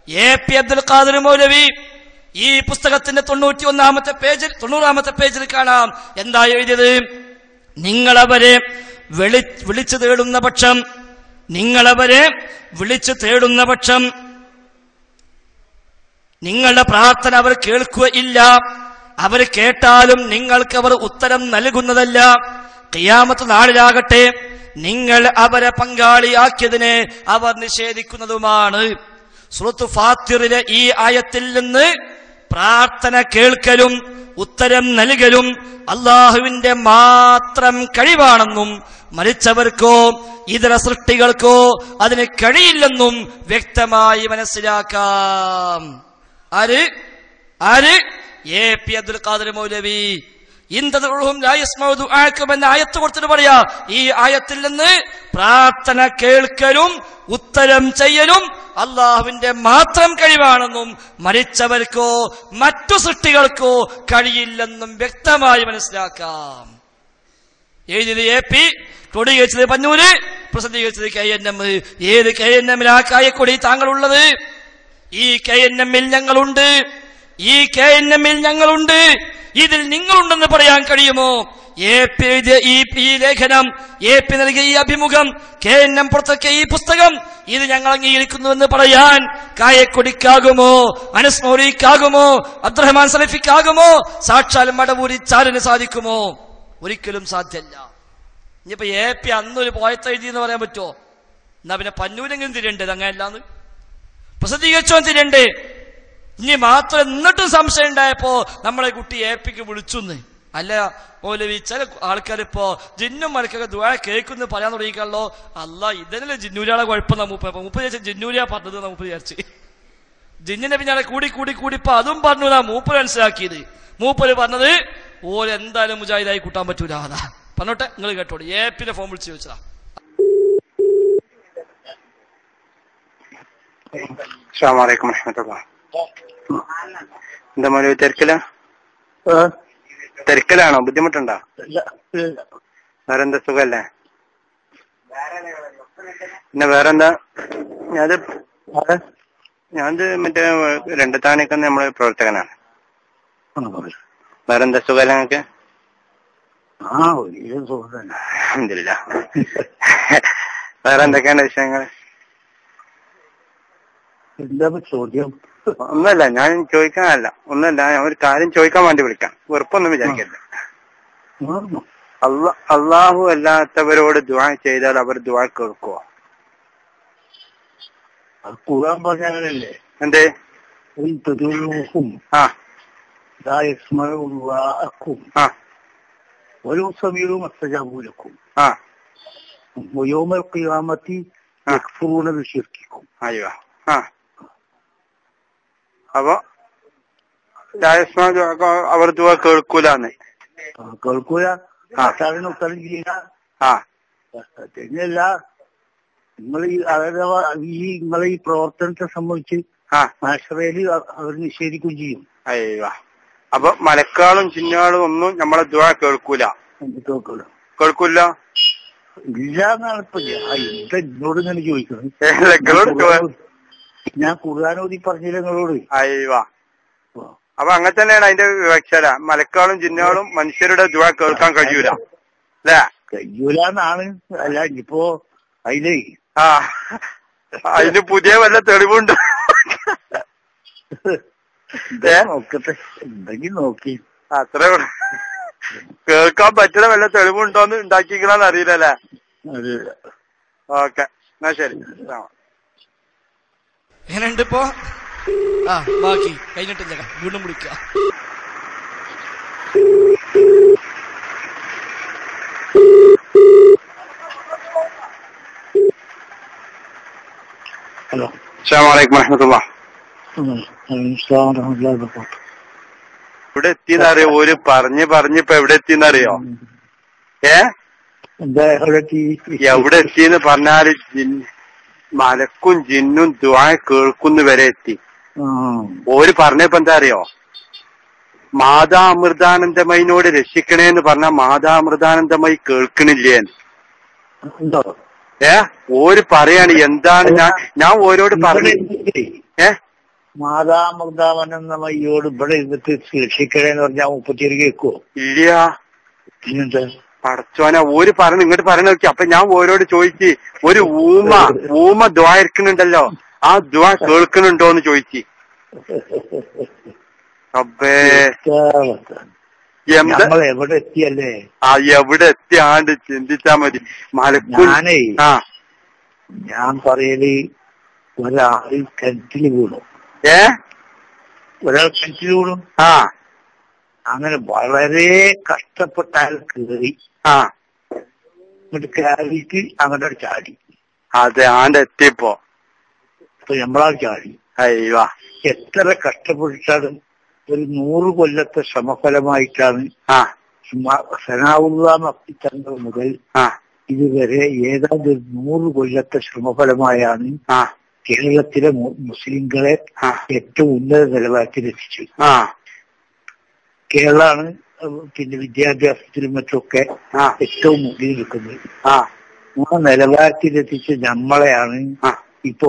എ പി അബ്ദുൽ ഖാദിർ മൗലവി ഈ പുസ്തകത്തിന്റെ 90ാമത്തെ പേജിൽ കാണാം എന്താ എഴുതിയത്? നിങ്ങളവരെ വിളിച്ചു തേടുന്ന പക്ഷം, നിങ്ങളവരെ വിളിച്ചു തേടുന്ന പക്ഷം നിങ്ങളുടെ പ്രാർത്ഥന അവർ കേൾക്കുകയില്ല. അവർ കേട്ടാലും നിങ്ങൾക്ക് അവർ ഉത്തരം നൽകുന്നതല്ല. ഖിയാമത്ത് നാളിലാകട്ടെ നിങ്ങൾ അവരെ പങ്കാളിയാക്കിയതിനെ അവർ നിഷേധിക്കുന്നതുമാണ്. സൂറത്ത് ഫാത്തിറിലെ ഈ ആയത്തിൽ നിന്ന് പ്രാർത്ഥന കേൾക്കലും ഉത്തരം നൽകലും അള്ളാഹുവിന്റെ മാത്രം കഴിവാണെന്നും മരിച്ചവർക്കോ ഇതര സൃഷ്ടികൾക്കോ അതിന് കഴിയില്ലെന്നും വ്യക്തമായി മനസ്സിലാക്കാം. ആര്? എ പി അബ്ദുൽ ഖാദിർ മൗലവി. ഇന്തദുഉഹും ലാ യസ്മഉ ദുആക്കും എന്ന ആയത്ത് കൊടുത്തിട്ട് പറയാ, ഈ ആയത്തിൽ നിന്ന് പ്രാർത്ഥന കേൾക്കലും ഉത്തരം ചെയ്യലും അള്ളാഹുവിന്റെ മാത്രം കഴിവാണെന്നും മരിച്ചവർക്കോ മറ്റു സൃഷ്ടികൾക്കോ കഴിയില്ലെന്നും വ്യക്തമായി മനസ്സിലാക്കാം. എഴുതിയത് എ പി, ക്രോഡീകരിച്ചത് പന്നൂര്, പ്രസിദ്ധീകരിച്ചത് KNM. ഏത് KNM ആ കായക്കൊടി താങ്കളുള്ളത്? ഈ KNM-ൽ ഞങ്ങളുണ്ട്, ഈ KNM-ൽ ഞങ്ങളുണ്ട്. ഇതിൽ നിങ്ങളുണ്ടെന്ന് പറയാൻ കഴിയുമോ? എ പി എഴുതിയ ഈ ലേഖനം, എ പി നൽകിയ ഈ അഭിമുഖം, KNM പുറത്തിറക്കിയ ഈ പുസ്തകം, ഇത് ഞങ്ങൾ അംഗീകരിക്കുന്നുവെന്ന് പറയാൻ കായക്കൊടിക്കാകുമോ? അനസ് മൗലവിക്കാകുമോ? അബ്ദുറഹ്മാൻ സലഫിക്കാകുമോ? സാക്ഷാൽ മടവൂരി ചാലിന് സാധിക്കുമോ? ഒരിക്കലും സാധ്യമല്ല. ഇനിയിപ്പോ എ പി അന്നൊരു പോയത്ത് എഴുതിയെന്ന് പറയാൻ പറ്റുമോ? എന്നാ പിന്നെ പന്നൂരെങ്കിലും തിരണ്ടേ? അങ്ങനെയല്ലാന്ന് പ്രസിദ്ധീകരിച്ചോ തിരണ്ടേ? ഇനി മാത്രം എന്നിട്ടും സംശയം ഉണ്ടായപ്പോ നമ്മളെ കുട്ടി എ പിക്ക് വിളിച്ചുന്ന്. അല്ല മൗലവി, ചില ആൾക്കാരിപ്പോ ജിന്നും മലക്കൊക്കെ ദുആ കേൾക്കുന്നു പറയാൻ തുടങ്ങിക്കല്ലോ. അല്ല, ഇതന്നെ ജിന്നൂരിയാളെ കുഴപ്പം. മൂപ്പ വിചാരിച്ച ജിന്നൂരിയാ പറഞ്ഞത്. മൂപ്പ വിചാരിച്ച് ജിന്നിന്റെ പിന്നാലെ കൂടി ഇപ്പൊ അതും പറഞ്ഞു മൂപ്പര് മനസ്സിലാക്കിയത്. മൂപ്പര് പറഞ്ഞത് ഓരെന്തായാലും മുജാഹിദായി കൂട്ടാൻ പറ്റൂല. അതാ പറഞ്ഞോട്ടെ, നിങ്ങൾ കേട്ടോളൂ. എ പിന്നെ ഫോൺ വിളിച്ച് ചോദിച്ചതാ. അസ്സലാമു അലൈക്കും വറഹ്മത്തുള്ളാഹി. എന്താ മൗലവി തിരക്കിലാണോ? ബുദ്ധിമുട്ടുണ്ടോ? വേറെന്താ, സുഖല്ലേ? പിന്നെ വേറെന്താ? ഞാനത് മറ്റേ രണ്ടത്താണിക്കുന്ന നമ്മളെ പ്രവർത്തകനാണ്. വേറെന്താ, സുഖല്ലേ നിങ്ങൾക്ക്? അൽഹംദുലില്ലാ. വേറെ എന്തൊക്കെയാണ് വിഷയങ്ങൾ? എന്താ ചോദ്യം? ഒന്നുമല്ല, ഞാൻ ചോദിക്കാനല്ല, ഒന്നുമല്ല, ഞാൻ ഒരു കാര്യം ചോദിക്കാൻ വേണ്ടി വിളിക്കാം. വെറുപ്പൊന്നും വിചാരിക്കരുത്. അള്ളാഹു അല്ലാത്തവരോട് ദുആ ചെയ്താൽ അവർ ദുആ കേൾക്കുവോ? ഖുർആൻ പറഞ്ഞാലല്ലേ? എന്തേ? ഒരു സമീറും അസ്തജാബൂലക്കും യൗമൽ ഖിയാമത്തി യക്ഫുറൂന ബിശിർക്കിക്കും. അയ്യോ. അപ്പൊ അവർ ദുആ കേൾക്കൂലെന്ന്? കേൾക്കൂല, ഉത്തരം ചെയ്യില്ല. പിന്നെയല്ല, നിങ്ങളെ ഈ പ്രവർത്തനത്തെ സംബന്ധിച്ച് മാഷറയില് അവർ നിഷേധിക്കുകയും ചെയ്യും. അയ്യോ. അപ്പൊ മലക്കാളും ചിന്നാളും ഒന്നും നമ്മളെ ദുആ കേൾക്കൂല? കേൾക്കൂല ഇല്ല എന്നാണ് ഇപ്പൊ എന്നോട് ഇങ്ങനെ ചോദിക്കുന്നത്. ഞാൻ ഖുർആനോദി പറഞ്ഞില്ല നിങ്ങളോട്. അയ്യോ. അപ്പൊ അങ്ങനെ തന്നെയാണ് അതിന്റെ വിവക്ഷ. മലക്കാളും ജിന്നാളും മനുഷ്യരുടെ ദുആ കേൾക്കാൻ കഴിയൂല അല്ലേ? കഴിയൂല എന്നാണ്. അല്ല, ഇനിയിപ്പോ അതിലേ അതിന് പുതിയ വല്ല തെളിവുണ്ട്? നോക്കട്ടെ, എന്തെങ്കിലും നോക്കി. അത്രേ കേൾക്കാൻ പറ്റുന്ന വല്ല തെളിവുണ്ടോന്ന് ഉണ്ടാക്കിക്കണമെന്ന് അറിയില്ലല്ലേ? ഓക്കെ, എന്നാ ശരി. എങ്ങനെയുണ്ട് ഇപ്പോ? ബാക്കി കഴിഞ്ഞിട്ടില്ല, വീണ്ടും വിളിക്കുക. ഹലോ. അസ്സലാമു അലൈക്കും വറഹ്മത്തുള്ളാഹി. ഇവിടെ എത്തിയെന്നറിയോ? ഒരു പറഞ്ഞിപ്പോ എവിടെ എത്തിയെന്നറിയോ? എവിടെ എത്തിയെന്ന് പറഞ്ഞാല് മലക്കും ജിന്നും ദുആ കേൾക്കുന്നു വരെ എത്തി. ഓര് പറഞ്ഞപ്പോ എന്താ അറിയോ? മാതാ അമൃതാനന്ദമയിനോട് രക്ഷിക്കണേന്ന് പറഞ്ഞ മാതാ അമൃതാനന്ദമയി കേൾക്കണില്ലേന്ന്. ഓര് പറയാണ് എന്താണ് ഞാൻ ഓരോട് പറഞ്ഞു. മാതാമൃതാനന്ദമയ്യോട് ഇവിടെ ഇരുന്നിട്ട് രക്ഷിക്കണേന്ന് പറഞ്ഞാൽ 31 കേൾക്കുവോ? ഇല്ല. പടച്ചോനെ ഓര് പറഞ്ഞു ഇങ്ങോട്ട് പറഞ്ഞു നോക്കി. അപ്പൊ ഞാൻ ഓരോട് ചോദിച്ച് ഒരു ഊമ ദ്വാ ഇരിക്കുന്നുണ്ടല്ലോ, ആ ദ്വാ കേൾക്കുന്നുണ്ടോന്ന് ചോദിച്ചു. അപ്പേ എവിടെ എത്തിയല്ലേ? എവിടെ എത്തിയാണ്ട് ചിന്തിച്ചാ മതി. ഞാനേ ഞാൻ പറയല് ഒരാൾ കിണറ്റിൽ വീണു. ഒരാൾ കിണറ്റിൽ വീണു. അങ്ങനെ വളരെ കഷ്ടപ്പെട്ട അയാൾ കയറി. എന്നിട്ട് കയറിയിട്ട് അങ്ങോട്ട് ചാടി. അതെ, ആണ്ട് എത്തിയപ്പോ നമ്മളാൾ ചാടി. അയ്യോ, എത്ര കഷ്ടപ്പെട്ടിട്ടാണ്. ഒരു 100 കൊല്ലത്തെ ശ്രമഫലമായിട്ടാണ് സനാഉല്ലാ മക്തി തങ്ങൾ മുതൽ ഇതുവരെ ഏതാണ്ട് 100 കൊല്ലത്തെ ശ്രമഫലമായാണ് കേരളത്തിലെ മുസ്ലിങ്ങളെ ഏറ്റവും ഉന്നത നിലവാരത്തിൽ എത്തിച്ചു. കേരളമാണ് പിന്നെ വിദ്യാഭ്യാസത്തിലും മറ്റൊക്കെ ഏറ്റവും മുന്നിൽ നിൽക്കുന്നത്. ആ നിലവാരത്തിലെത്തിച്ച് നമ്മളെയാണ് ഇപ്പൊ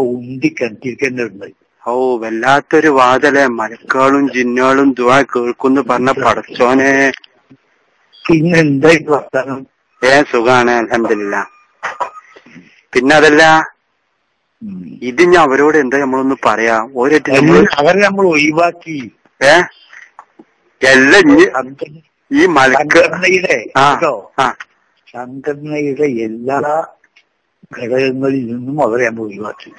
കണ്ടിരിക്കേണ്ടത്. ഓ, വല്ലാത്തൊരു വാതലെ. മലക്കാളും ജിന്നാളും ദുആ കേൾക്കുന്നു പറഞ്ഞ പടച്ചോനെ. പിന്നെ എന്തായി വർത്താനം? സുഖാണ്, അൽഹംദുലില്ലാഹ്. പിന്നെ അതല്ല, ഇത് ഞാൻ അവരോട് എന്താ നമ്മളൊന്ന് പറയാ. അവരെ നമ്മൾ ഒഴിവാക്കി. എല്ലാം ഈ സംഘടനയുടെ എല്ലാ ഘടകങ്ങളിൽ നിന്നും അവരെ നമ്മൾ ഒഴിവാക്കി.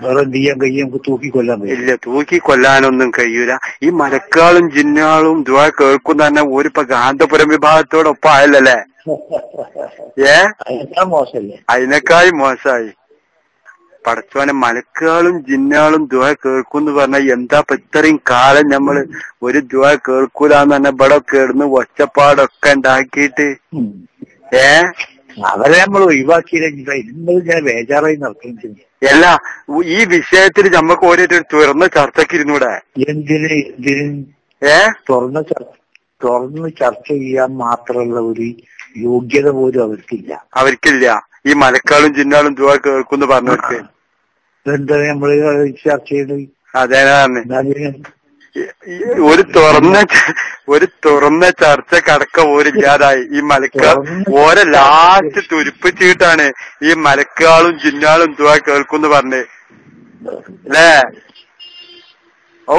വേറെ എന്ത് ചെയ്യാൻ കഴിയും? നമുക്ക് തൂക്കിക്കൊല്ലാൻ ഇല്ല, തൂക്കിക്കൊല്ലാനൊന്നും കഴിയൂല. ഈ മലക്കാളും ജിന്നാളും ദുആ കേൾക്കുന്ന തന്നെ ഓരിപ്പോ ഗാന്ധപുരം വിഭാഗത്തോടൊപ്പം ആയല്ലേ? മോശല്ലേ? അതിനേക്കാളും മോശമായി. പടച്ചോനെ, മലക്കാളും ജിന്നാളും ദുആ കേൾക്കുന്ന് പറഞ്ഞാൽ എന്താ ഇത്രയും കാലം നമ്മള് ഒരു ദുആ കേൾക്കൂലെന്ന് തന്നെ ഇവിടെ കേടുന്ന് ഒച്ചപ്പാടൊക്കെ ഉണ്ടാക്കിയിട്ട് അവരെ നമ്മൾ ഒഴിവാക്കിയില്ല. ഇങ്ങനെ ബേജാറായി നടക്കുന്നുണ്ട്. അല്ല, ഈ വിഷയത്തിൽ നമുക്ക് ഓരോരു തുറന്ന ചർച്ചക്ക് ഇരുന്നൂടെ? എന്തിന് തുറന്ന് ചർച്ച ചെയ്യാൻ മാത്രമുള്ള ഒരു യോഗ്യത പോലും അവർക്കില്ല. ഈ മലക്കാളും ജിന്നാളും ദുആ കേൾക്കുന്നു പറഞ്ഞവർക്ക് എന്താ നമ്മള് ചർച്ച ചെയ്യുന്നത്? അതേതാണ് ഒരു തുറന്ന ചർച്ച കടക്ക ഓരില്ലാതായി. ഈ ഓരോ ലാസ്റ്റ് തുരുപ്പിച്ചിട്ടാണ് ഈ മലക്കാളും ജിന്നാളും ദുആ കേൾക്കുന്നു പറഞ്ഞ് അല്ലേ? ഓ,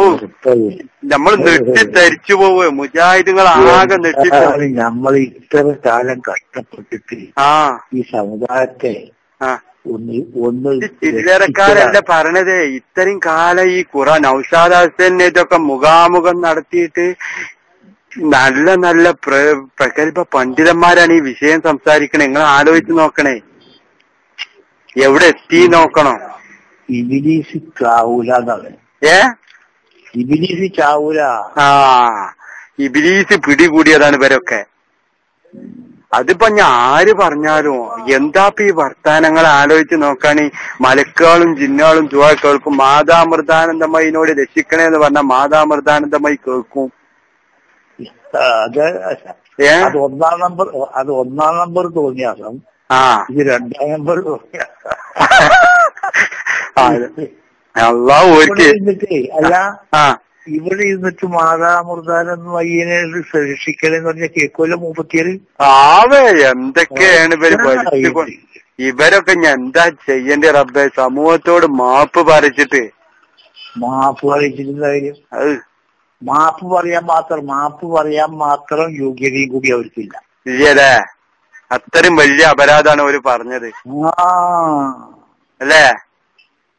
നമ്മൾ നെട്ടിത്തരിച്ചു പോവുക. മുജാഹിദുകൾ ആകെ നെട്ടിട്ട് നമ്മൾ ഇത്ര കാലം കഷ്ടപ്പെട്ടിട്ട് ഈ സമുദായത്തെ ചില്ലറക്കാരല്ല പറഞ്ഞത്. ഇത്രയും കാലം ഈ ഖുർആൻ നൗഷാദ് ഹസനെ ഇതൊക്കെ മുഖാമുഖം നടത്തിയിട്ട് നല്ല നല്ല പ്രഗത്ഭ പണ്ഡിതന്മാരാണ് ഈ വിഷയം സംസാരിക്കണേ. നിങ്ങൾ ആലോചിച്ച് നോക്കണേ, എവിടെ എത്തി നോക്കണം. ഇബിലീസ് ചാവൂല. ഇബിലീസ് ചാവൂല. ഇബിലീസ് പിടികൂടിയതാണ് ഇവരൊക്കെ. അതിപ്പോ ഞാൻ ആര് പറഞ്ഞാലും എന്താപ്പ ഈ വർത്താനങ്ങൾ ആലോചിച്ച് നോക്കാണ്. മലക്കാളും ജിന്നാളും ദുആ കേൾക്കും. മാതാമൃതാനന്ദമയിനോട് രക്ഷിക്കണേന്ന് പറഞ്ഞാൽ മാതാമൃതാനന്ദമയി കേൾക്കും. അത് ഒന്നാം നമ്പർ തോന്നിയാസം. ഇത് 2ാം നമ്പർ തോന്നിയാസം. അല്ല, ഇവിടെ ഇരുന്നിട്ട് മാതാമൃതാനന്ദമയ്യനെ രക്ഷിക്കലെന്ന് പറഞ്ഞ കേൾക്കുമല്ലോ 37. എന്തൊക്കെയാണ് ഇവരൊക്കെ ഞാൻ എന്താ ചെയ്യണ്ടേ റബ്ബേ? സമൂഹത്തോട് മാപ്പ് പറയിച്ചിട്ട് കാര്യം മാപ്പ് പറയാൻ മാത്രം യോഗ്യതയും കൂടി അവർക്കില്ല. ഇല്ലേ? അത്രയും വലിയ അപരാധാണ് അവര് പറഞ്ഞത് അല്ലേ?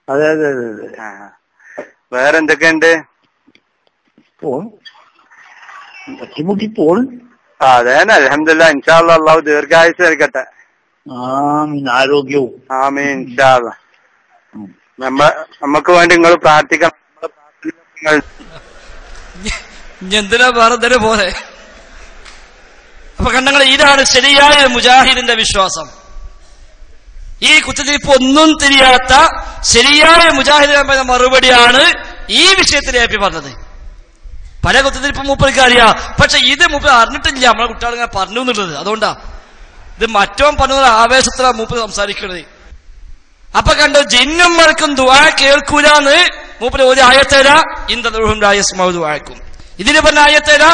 അതെ അതെ അതെ അതെ. വേറെന്തൊക്കെയുണ്ട്? തട്ടിമുട്ടി പോണ്. അതെ, അൽഹംദുലില്ലാഹ്. ഇൻഷാ അല്ലാഹ് അല്ലാഹു ദീർഘായുസ്സ് നൽകട്ടെ. ആമീൻ. ആരോഗ്യവും. ആമീൻ ഇൻഷാ അല്ലാഹ്. നമുക്ക് വേണ്ടി നിങ്ങൾ പ്രാർത്ഥിക്കണം. എന്തിനാ വേറെ പോലെ. അപ്പൊ കണ്ടങ്ങൾ, ഇതാണ് ശരിയായ മുജാഹിദിന്റെ വിശ്വാസം. ഈ കുത്തിത്തിരിപ്പ് ഒന്നും തിരിയാത്ത ശരിയായ മുജാഹിദിന്റെ മറുപടിയാണ് ഈ വിഷയത്തിൽ എ പി പറഞ്ഞത്. പല കുത്തിത്തിരിപ്പ് മൂപ്പർക്ക് അറിയാം, പക്ഷെ ഇത് മൂപ്പർ അറിഞ്ഞിട്ടില്ല. നമ്മളെ കുട്ടികൾ ഇങ്ങനെ പറഞ്ഞു എന്നുള്ളത്. അതുകൊണ്ടാ ഇത് മറ്റോൻ പറഞ്ഞ ആവേശത്തിലാണ് മൂപ്പർ സംസാരിക്കുന്നത്. അപ്പൊ കണ്ടു, ജിന്നും മലക്കും ദുആ കേൾക്കൂലെന്ന് മൂപ്പര് ഒരു ആയത്തേരാ ഇന്തദുഹും ലാ യസ്മഉ ദുആക്കും. ഇതിന് പറഞ്ഞ ആയത്തേരാ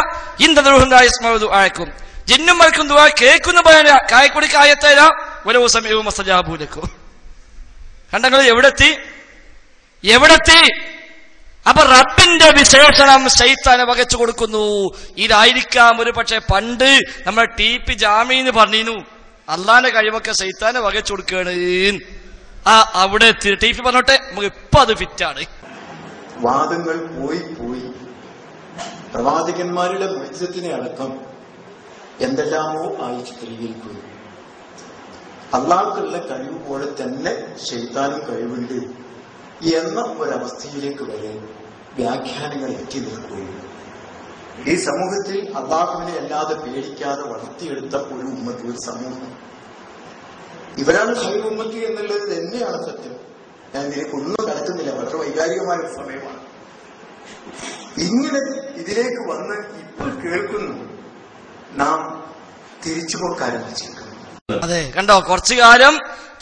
ഇന്തദുഹും ലാ യസ്മഉ ദുആക്കും. ജിന്നും മലക്കും ദുആ കേൾക്കുന്ന പറയാ കായക്കുടിക്ക് ആയത്തേരാ വലൗ സമീഉ മസ്തജാബു ലക്കും. കണ്ടങ്ങൾ എവിടെത്തി. അപ്പൊ റബ്ബിന്റെ വിശേഷണം ശൈത്താനെ വകച്ചു കൊടുക്കുന്നു. ഇതായിരിക്കാം ഒരു പക്ഷെ പണ്ട് നമ്മളെ TP ജാമീന്ന് പറഞ്ഞിരുന്നു, അള്ളാന്റെ കഴിവൊക്കെ ശൈത്താനെ വകച്ചു കൊടുക്കുകയാണ്. അവിടെ TP പറഞ്ഞോട്ടെ, നമുക്ക് ഇപ്പൊ അത് ഫിറ്റാണ്. വാദങ്ങൾ പോയി പ്രവാചകന്മാരുടെ മുഅ്ജിസത്തിനെ അടക്കം എന്തെല്ലാമോ ആയി ചിത്രീകരിക്കുന്നു. അള്ളാഹ്ക്കുള്ള കഴിവ് പോലെ തന്നെ ശൈത്താനും കഴിവുണ്ട് എന്ന ഒരവസ്ഥയിലേക്ക് വരെ വ്യാഖ്യാനങ്ങൾ എത്തി നിൽക്കുകയും ഈ സമൂഹത്തിൽ അള്ളാഹുവിനെ അല്ലാതെ പേടിക്കാതെ വളർത്തിയെടുത്ത ഒരു ഉമ്മത്ത്, ഒരു സമൂഹം, ഇവരാണ് ഖൈർ ഉമ്മത്ത് എന്നുള്ളത് തന്നെയാണ് സത്യം. ഞാൻ ഇതിലേക്ക് ഒന്നും കടക്കുന്നില്ല, വളരെ വൈകാരികമായ ഒരു സമയമാണ്. ഇങ്ങനെ ഇതിലേക്ക് വന്ന് ഇപ്പോൾ കേൾക്കുന്നു, നാം തിരിച്ചുപോക്ക് ആരംഭിച്ചിരിക്കുന്നു. അതെ, കണ്ടോ, കുറച്ചു കാലം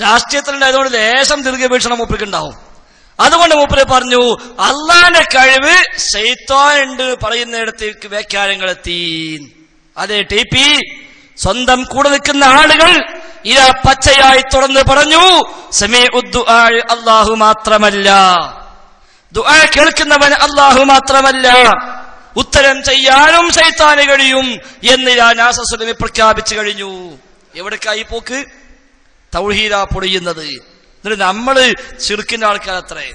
രാഷ്ട്രീയത്തിലുണ്ടായതുകൊണ്ട് ലേശം ദീർഘവീക്ഷണം മൂപ്പർക്ക് ഉണ്ടാവും. അതുകൊണ്ട് മൂപ്പര് പറഞ്ഞു അള്ളാന്റെ കഴിവ് ശൈത്താനുണ്ട് പറയുന്നിടത്തേക്ക് വ്യാഖ്യാനങ്ങൾ എത്തി. അതെ TP സ്വന്തം കൂടെ നിൽക്കുന്ന ആളുകൾ ഇതാ പച്ചയായി തുറന്ന് പറഞ്ഞു, സമീഉദ്ദുആ അല്ലാഹു മാത്രമല്ല, ദുആ കേൾക്കുന്നവൻ അല്ലാഹു മാത്രമല്ല, ഉത്തരം ചെയ്യാനും ശൈത്താന് കഴിയും എന്ന് നാസസുലമി പ്രഖ്യാപിച്ചു കഴിഞ്ഞു. എവിടേക്കായി പോക്ക്? തൗഹീദാ പൊടിയുന്നത്. എന്നിട്ട് നമ്മള് ശിർക്കിന്റെ ആൾക്കാരത്രേ,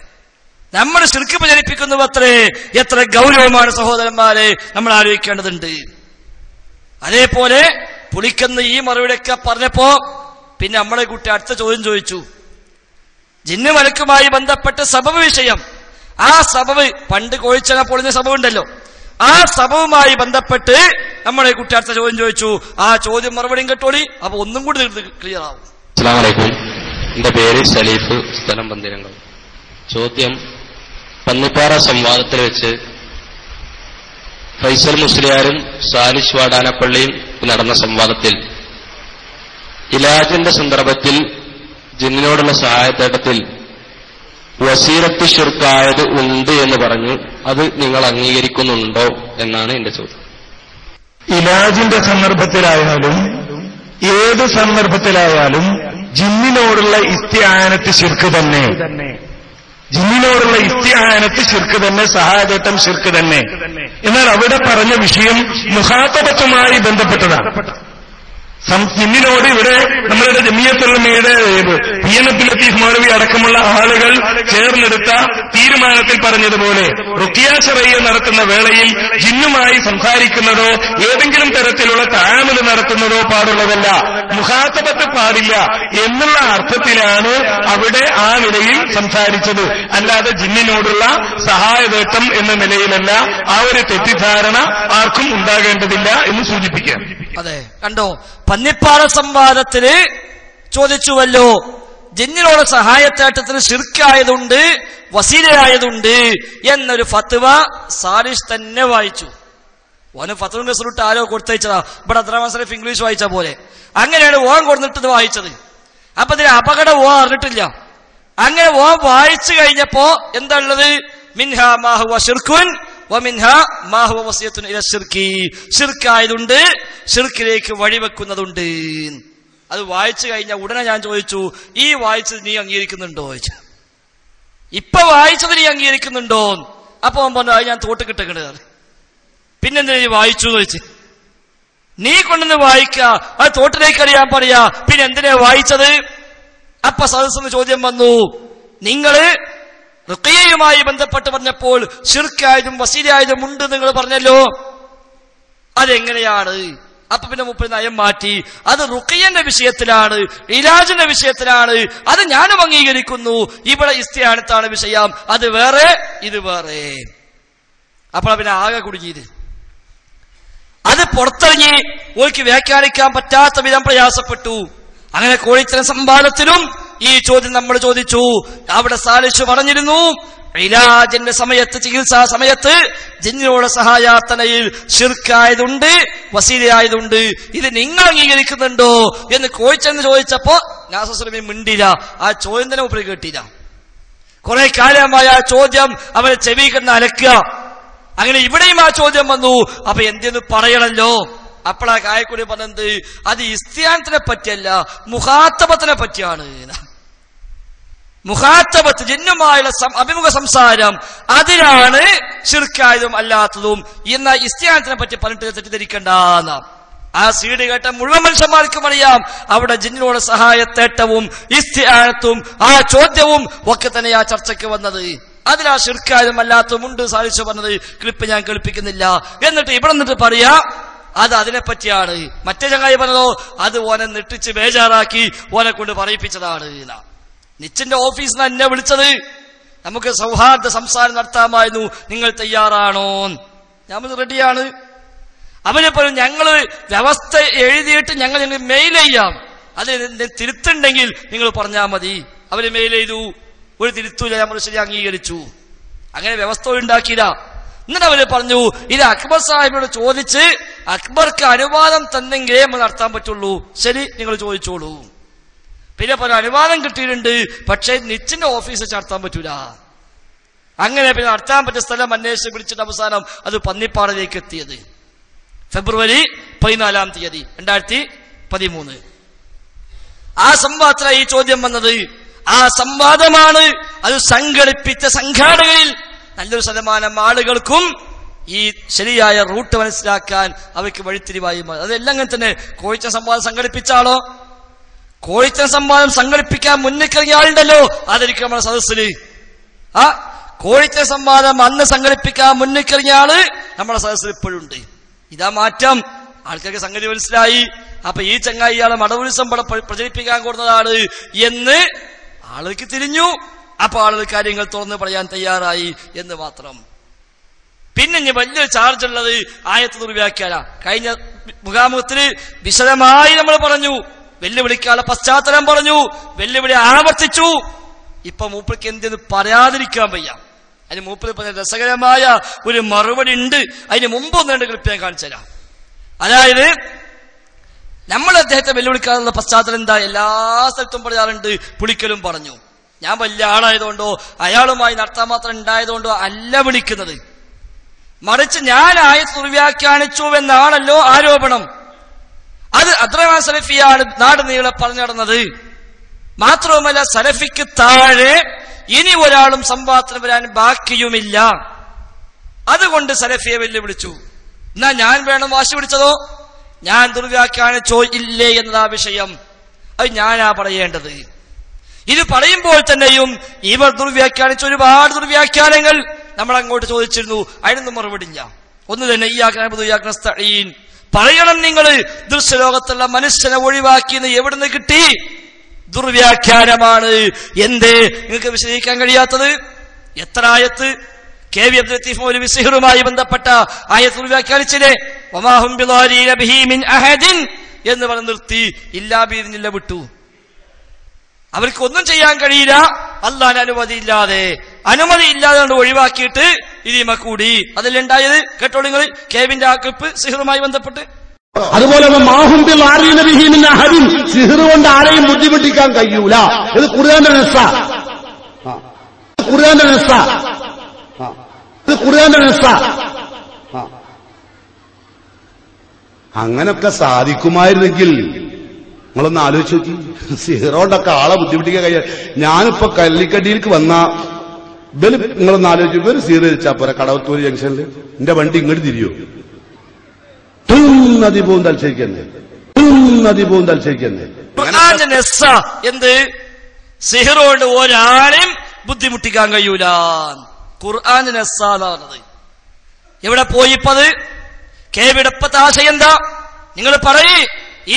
നമ്മൾ ശിർക്ക് പ്രചരിപ്പിക്കുന്നുവത്രേ. എത്ര ഗൗരവമാണ് സഹോദരന്മാരെ, നമ്മൾ ആലോചിക്കേണ്ടതുണ്ട്. അതേപോലെ പുളിക്കുന്ന ഈ മറുപടിയൊക്കെ പറഞ്ഞപ്പോ പിന്നെ നമ്മളെ കുട്ടി അടുത്ത ചോദ്യം ചോദിച്ചു. ജിന്ന് മലക്കുമായി ബന്ധപ്പെട്ട സബബ് വിഷയം, ആ സബബ് പണ്ട് കോഴിച്ചന പൊളിഞ്ഞ സബബ് ഉണ്ടല്ലോ, ആ സബവുമായി ബന്ധപ്പെട്ട് നമ്മളെ കുട്ടി അടുത്ത ചോദ്യം ചോദിച്ചു. ആ ചോദ്യം മറുപടിയും കേട്ടോളി, അപ്പൊ ഒന്നും കൂടി ക്ലിയർ ആവും. അസ്സലാമു അലൈക്കും. എന്റെ പേര് സലീഫ്, സ്ഥലം പന്തിരങ്ങൾ. ചോദ്യം, പന്നിപ്പാറ സംവാദത്തിൽ വെച്ച് ഫൈസൽ മുസ്ലിയാരും സാലിഷ് വാടാനപ്പള്ളിയും നടന്ന സംവാദത്തിൽ ഇലാജിന്റെ സന്ദർഭത്തിൽ ജിന്നിനോടുള്ള സഹായത്തേട്ടത്തിൽ വസീലത്ത് ശിർക്കായത് ഉണ്ട് എന്ന് പറഞ്ഞു. അത് നിങ്ങൾ അംഗീകരിക്കുന്നുണ്ടോ എന്നാണ് എന്റെ ചോദ്യം. ഇലാജിന്റെ സന്ദർഭത്തിലായാലും ഏത് സന്ദർഭത്തിലായാലും ജിന്നിനോടുള്ള ഇസ്തിആനത്ത് ശിർക്ക് തന്നെ, ജിന്നിനോടുള്ള ഇസ്തിആനത്ത് ശിർക്ക് തന്നെ, സഹായത്തേട്ടം ശിർക്ക് തന്നെ. എന്നാൽ അവിടെ പറഞ്ഞ വിഷയം മുഖാത്തബത്തുമായി ബന്ധപ്പെട്ടതാണ്. ജിന്നിനോട് ഇവിടെ നമ്മളുടെ ജമിയത്തുലമയുടെ PNF ലത്തീഫ് മൗലവി അടക്കമുള്ള ആളുകൾ ചേർന്നെടുത്ത തീരുമാനത്തിൽ പറഞ്ഞതുപോലെ റുഖിയ ശറയ്യ നടത്തുന്ന വേളയിൽ ജിന്നുമായി സംസാരിക്കുന്നതോ ഏതെങ്കിലും തരത്തിലുള്ള തആമുൽ നടത്തുന്നതോ പാടുള്ളതല്ല, മുഖാത്തബത്ത് പാടില്ല എന്നുള്ള അർത്ഥത്തിലാണ് അവിടെ ആ നിലയിൽ സംസാരിച്ചത്. അല്ലാതെ ജിന്നിനോടുള്ള സഹായവേട്ടം എന്ന നിലയിലല്ല. ആ ഒരു തെറ്റിദ്ധാരണ ആർക്കും ഉണ്ടാകേണ്ടതില്ല എന്ന് സൂചിപ്പിക്കാം. അതെ, കണ്ടോ, പന്നിപ്പാറ സംവാദത്തിന് ചോദിച്ചുവല്ലോ, ജിന്നിനോട് സഹായത്തേട്ടത്തിന് ശിർക്കായതുണ്ട്, വസീലയായതുണ്ട് എന്നൊരു ഫത്വ സാലിഷ് തന്നെ വായിച്ചു. ഓന് ഫത്വ റിസൾട്ട് ആരോ കൊടുത്തയച്ചതാ. ഇവിടെ അബ്ദുറഹ്മാൻ സലഫ് ഇംഗ്ലീഷ് വായിച്ച പോലെ അങ്ങനെയാണ് ഓൻ കൊടുത്തിട്ട് വായിച്ചത്. അപ്പൊ ഇതിന് അപകടം ഓൻ അറിഞ്ഞിട്ടില്ല. അങ്ങനെ ഓൻ വായിച്ചു കഴിഞ്ഞപ്പോ എന്താ ഉള്ളത്? മിൻഹാ മാ ഹുവ ശിർക്കുൻ വമിൻഹാ മാ ഹുവ വസിയത്തുൻ ഇല ശിർക്കി. ശിർക്കായതുണ്ട്, ശിർക്കിലേക്ക് വഴിവെക്കുന്നതുണ്ട്. അത് വായിച്ചു കഴിഞ്ഞ ഉടനെ ഞാൻ ചോദിച്ചു, ഈ വായിച്ചത് നീ അംഗീകരിക്കുന്നുണ്ടോ ചോദിച്ചു. ഇപ്പൊ വായിച്ചത് നീ അംഗീകരിക്കുന്നുണ്ടോ? അപ്പൊ അവൻ പറഞ്ഞു, അത് ഞാൻ തോട്ട് കിട്ടേണ്ടത്. പിന്നെന്തിനാ നീ വായിച്ചു ചോദിച്ചു. നീ കൊണ്ടുവന്ന് വായിക്ക, അത് തോട്ടിലേക്ക് അറിയാൻ പറയാ, പിന്നെ എന്തിനാ വായിച്ചത്? അപ്പൊ സദസ്സിന് ചോദ്യം വന്നു, നിങ്ങള് റുഖിയയുമായി ബന്ധപ്പെട്ട് പറഞ്ഞപ്പോൾ ശിർക്കായതും വസീലയായതും ഉണ്ട് നിങ്ങൾ പറഞ്ഞല്ലോ, അതെങ്ങനെയാണ്? അപ്പൊ പിന്നെ മൂപ്പര് നയം മാറ്റി. അത് റുഖിയന്റെ വിഷയത്തിലാണ്, ഇലാജിന്റെ വിഷയത്തിലാണ്, അത് ഞാനും അംഗീകരിക്കുന്നു. ഇവിടെ ഇസ്തിആനത്താണ് വിഷയം, അത് വേറെ ഇത് വേറെ. അപ്പോൾ പിന്നെ ആകെ കുടുങ്ങിയത്. അത് പുറത്തിറങ്ങി ഓർക്ക് വ്യാഖ്യാനിക്കാൻ പറ്റാത്ത വിധം പ്രയാസപ്പെട്ടു. അങ്ങനെ കോഴിത്തരം സംവാദത്തിലും ഈ ചോദ്യം നമ്മൾ ചോദിച്ചു. അവിടെ സാലിഷ് പറഞ്ഞിരുന്നു, ഇലാജിന്റെ സമയത്ത്, ചികിത്സാ സമയത്ത് ജിന്നിനോട് സഹായാർത്ഥനയിൽ ശിർക്കായതുണ്ട്, വസീലയായതുണ്ട്. ഇത് നിങ്ങൾ അംഗീകരിക്കുന്നുണ്ടോ എന്ന് കോഴിച്ചെന്ന് ചോദിച്ചപ്പോ നാസസുലമി മിണ്ടില്ല. ആ ചോദ്യം തന്നെ ഉപരി കേട്ടില്ല. കുറെ കാലമായ ആ ചോദ്യം അവരെ ചെവി കിടന്ന് അലക്കുക. അങ്ങനെ ഇവിടെയും ആ ചോദ്യം വന്നു. അപ്പൊ എന്തെന്ന് പറയണല്ലോ. അപ്പോഴാ കായക്കൂടി പറഞ്ഞത് അത് ഇസ്തിആനത്തിനെ പറ്റിയല്ല, മുഖാത്തബത്തിനെ പറ്റിയാണ്. മുഖാത്തബത്ത്, ജിന്നുമായുള്ള അഭിമുഖ സംസാരം, അതിലാണ് ശിർക്കായതും അല്ലാത്തതും. എന്നാൽ ഇസ്തിആനത്തിനെ പറ്റി പറഞ്ഞിട്ട് തെറ്റിദ്ധരിക്കണ്ടെന്ന ആ സീഡ് കേട്ട മുഴുവൻ മനുഷ്യന്മാർക്കും അറിയാം അവിടെ ജിന്നിനോട് സഹായത്തേട്ടവും ഇസ്തിആനത്തും ആ ചോദ്യവും ഒക്കെ തന്നെ ആ ചർച്ചയ്ക്ക് വന്നത്. അതിലാ ശിർക്കായതും അല്ലാത്തതും ഉണ്ട് സാധിച്ചു പറഞ്ഞത്. ക്ലിപ്പ് ഞാൻ കേൾപ്പിക്കുന്നില്ല. എന്നിട്ട് ഇവിടെ നിന്നിട്ട് പറയാ അത് അതിനെപ്പറ്റിയാണ്. മറ്റേ ചങ്ങായി പറഞ്ഞതോ അത് ഓനെ നെട്ടിച്ച് ബേജാറാക്കി ഓനെ കൊണ്ട് പറയിപ്പിച്ചതാണ്. നിച്ചിന്റെ ഓഫീസിൽ നിന്ന് എന്നെ വിളിച്ചത്, നമുക്ക് സൗഹാർദ്ദ സംസാരം നടത്താമായിരുന്നു, നിങ്ങൾ തയ്യാറാണോ? ഞാൻ റെഡിയാണ്. അവര് പറഞ്ഞു ഞങ്ങള് വ്യവസ്ഥ എഴുതിയിട്ട് ഞങ്ങൾ മെയിൽ ചെയ്യാം, അത് തിരുത്തുണ്ടെങ്കിൽ നിങ്ങൾ പറഞ്ഞാൽ മതി. അവര് മെയിൽ ചെയ്തു, ഒരു തിരുത്തൂല, നമ്മൾ ശരി അംഗീകരിച്ചു. അങ്ങനെ വ്യവസ്ഥ ഉണ്ടാക്കിയില്ല. എന്നിട്ട് അവര് പറഞ്ഞു ഇത് അക്ബർ സാഹിബിനോട് ചോദിച്ച് അക്ബർക്ക് അനുവാദം തന്നെങ്കിലേ നമ്മൾ നടത്താൻ പറ്റുള്ളൂ. ശരി, നിങ്ങൾ ചോദിച്ചോളൂ. പിന്നെ പല അനുവാദം കിട്ടിയിട്ടുണ്ട്, പക്ഷേ നിച്ചിന്റെ ഓഫീസിൽ നടത്താൻ പറ്റൂല. അങ്ങനെ പിന്നെ നടത്താൻ പറ്റിയ സ്ഥലം അന്വേഷിച്ച് പിടിച്ചിട്ട് അവസാനം അത് പന്നിപ്പാടിലേക്ക് എത്തിയത് ഫെബ്രുവരി 14 2013. ആ സംവാദത്തിലാണ് ഈ ചോദ്യം വന്നത്. ആ സംവാദമാണ് അത് സംഘടിപ്പിച്ച സംഘാടകരിൽ നല്ലൊരു ശതമാനം ആളുകൾക്കും ഈ ശരിയായ റൂട്ട് മനസ്സിലാക്കാൻ അവർക്ക് വഴിത്തിരിവായി മാറി. അതെല്ലാം അങ്ങനെ തന്നെ. കോഴിച്ച സംവാദം സംഘടിപ്പിച്ച ആളോ, കോഴിച്ച സംവാദം സംഘടിപ്പിക്കാൻ മുന്നിക്കിറങ്ങിയ ആളുണ്ടല്ലോ, അതായിരിക്കും നമ്മുടെ സദസ്സില്. ആ കോഴിച്ച സംവാദം അന്ന് സംഘടിപ്പിക്കാൻ മുന്നിക്കിറങ്ങിയ ആള് നമ്മുടെ സദസ്സിൽ ഇപ്പോഴുണ്ട്. ഇതാ മാറ്റം. ആൾക്കാർക്ക് സംഗതി മനസ്സിലായി. അപ്പൊ ഈ ചങ്ങായി ഇയാളെ മടവുത്സവം പ്രചരിപ്പിക്കാൻ കൊടുത്തതാണ് എന്ന് ആളുകൾക്ക് തിരിഞ്ഞു. അപ്പൊ ആളുകൾ കാര്യങ്ങൾ തുറന്ന് പറയാൻ തയ്യാറായി എന്ന് മാത്രം. പിന്നെ ഇനി വലിയൊരു ചാർജ് ഉള്ളത് ആയത്ത് ദുർവ്യാഖ്യാന. കഴിഞ്ഞ മുഖാമുഖത്തിന് വിശദമായി നമ്മൾ പറഞ്ഞു, വെല്ലുവിളിക്കാനുള്ള പശ്ചാത്തലം പറഞ്ഞു, വെല്ലുവിളി ആവർത്തിച്ചു. ഇപ്പൊ മൂപ്പർക്ക് എന്തെന്ന് പറയാതിരിക്കാൻ വയ്യ. അതിന് മൂപ്പര് പറഞ്ഞ രസകരമായ ഒരു മറുപടി ഉണ്ട്. അതിന് മുമ്പ് ഒന്നുണ്ട് ക്ലിപ്പ് ഞാൻ കാണിച്ചു തരാം. അതായത് നമ്മൾ അദ്ദേഹത്തെ വെല്ലുവിളിക്കാനുള്ള പശ്ചാത്തലം എന്താ? എല്ലാ സ്ഥലത്തും പറയാറുണ്ട്, പുളിക്കലും പറഞ്ഞു. ഞാൻ വലിയ ആളായതുകൊണ്ടോ അയാളുമായി നടത്താൻ മാത്രം ഉണ്ടായതുകൊണ്ടോ അല്ല വിളിക്കുന്നത്, മറിച്ച് ഞാൻ ആയത്ത് ദുർവ്യാഖ്യാനിച്ചു എന്നാണല്ലോ ആരോപണം. അത് അദ്റഹ്മാൻ സലഫിയാണ് നാട് നീളെ പറഞ്ഞു നടന്നത്. മാത്രവുമല്ല, സലഫിക്ക് താഴെ ഇനി ഒരാളും സംവാദത്തിന് വരാൻ ബാക്കിയുമില്ല. അതുകൊണ്ട് സലഫിയെ വെല്ലുവിളിച്ചു. എന്നാ ഞാൻ വേണം വാശി പിടിച്ചതോ? ഞാൻ ദുർവ്യാഖ്യാനിച്ചോ ഇല്ലേ എന്നതാ വിഷയം. അത് ഞാനാ പറയേണ്ടത്. ഇത് പറയുമ്പോൾ തന്നെയും ഇവർ ദുർവ്യാഖ്യാനിച്ച ഒരുപാട് ദുർവ്യാഖ്യാനങ്ങൾ നമ്മൾ അങ്ങോട്ട് ചോദിച്ചിരുന്നു. അതിനൊന്നും മറുപടി ഇല്ല. ഒന്ന് തന്നെ പറയണം. നിങ്ങൾ ദൃശ്യലോകത്തുള്ള മനുഷ്യനെ ഒഴിവാക്കിയെന്ന് എവിടുന്ന് കിട്ടി? ദുർവ്യാഖ്യാനമാണ്. എന്തേ നിങ്ങൾക്ക് വിശദീകരിക്കാൻ കഴിയാത്തത്? എത്ര ആയത്ത് കെ വി അബ്ദുൽ ലത്തീഫ് മൗലവി സിഹറുമായി ബന്ധപ്പെട്ട ആയത്ത് ദുർവ്യാഖ്യാനിച്ചില്ലേ? വമാഹും ബിളാരീന ബിഹി മിൻ അഹദിൻ എന്ന് പറഞ്ഞ് നിർത്തി, ഇല്ലാ ബിഇദ്നില്ല വിട്ടു. അവർക്കൊന്നും ചെയ്യാൻ കഴിയില്ല അല്ലാഹുവിന്റെ അനുമതി ഇല്ലാതെ ഒഴിവാക്കിയിട്ട് ഇതിമ കൂടി. അതിലുണ്ടായത് കേട്ടോളൂ നിങ്ങൾ, കേവിന്റെ ആ ക്ലിപ്പ് സിഹറുമായി ബന്ധപ്പെട്ട്. അതുപോലെ സിഹർ കൊണ്ട് ആരെയും ബുദ്ധിമുട്ടിക്കാൻ കഴിയൂല. ഇത് ഖുർആന്റെ നസ്സ. അങ്ങനൊക്കെ സാധിക്കുമായിരുന്നെങ്കിൽ നിങ്ങളൊന്ന് ആലോചിച്ച് നോക്കി. സിഹറോണ്ടൊക്കെ ആളെ ബുദ്ധിമുട്ടിക്കാൻ കഴിയാ. ഞാനിപ്പോ കല്ലിക്കടിയിലേക്ക് വന്ന ഇവര് നിങ്ങളൊന്ന് ആലോചിച്ചു, ഇവര് സിഹർ വെച്ചാ പോരാ. കടവത്തൂർ ജംഗ്ഷനിൽ എന്റെ വണ്ടി ഇങ്ങോട്ട് തിരിയോ? നദി പോകും തലശ്ശേരിക്കന്നെ. എന്ത് സിഹറോണ്ട് ഒരാളെയും ബുദ്ധിമുട്ടിക്കാൻ കഴിയൂല. ഖുർആന്റെ നസ്സാണ്. എവിടെ പോയിപ്പത്? കേവിടപ്പത്തെ ആശയം എന്താ? നിങ്ങൾ പറയ്,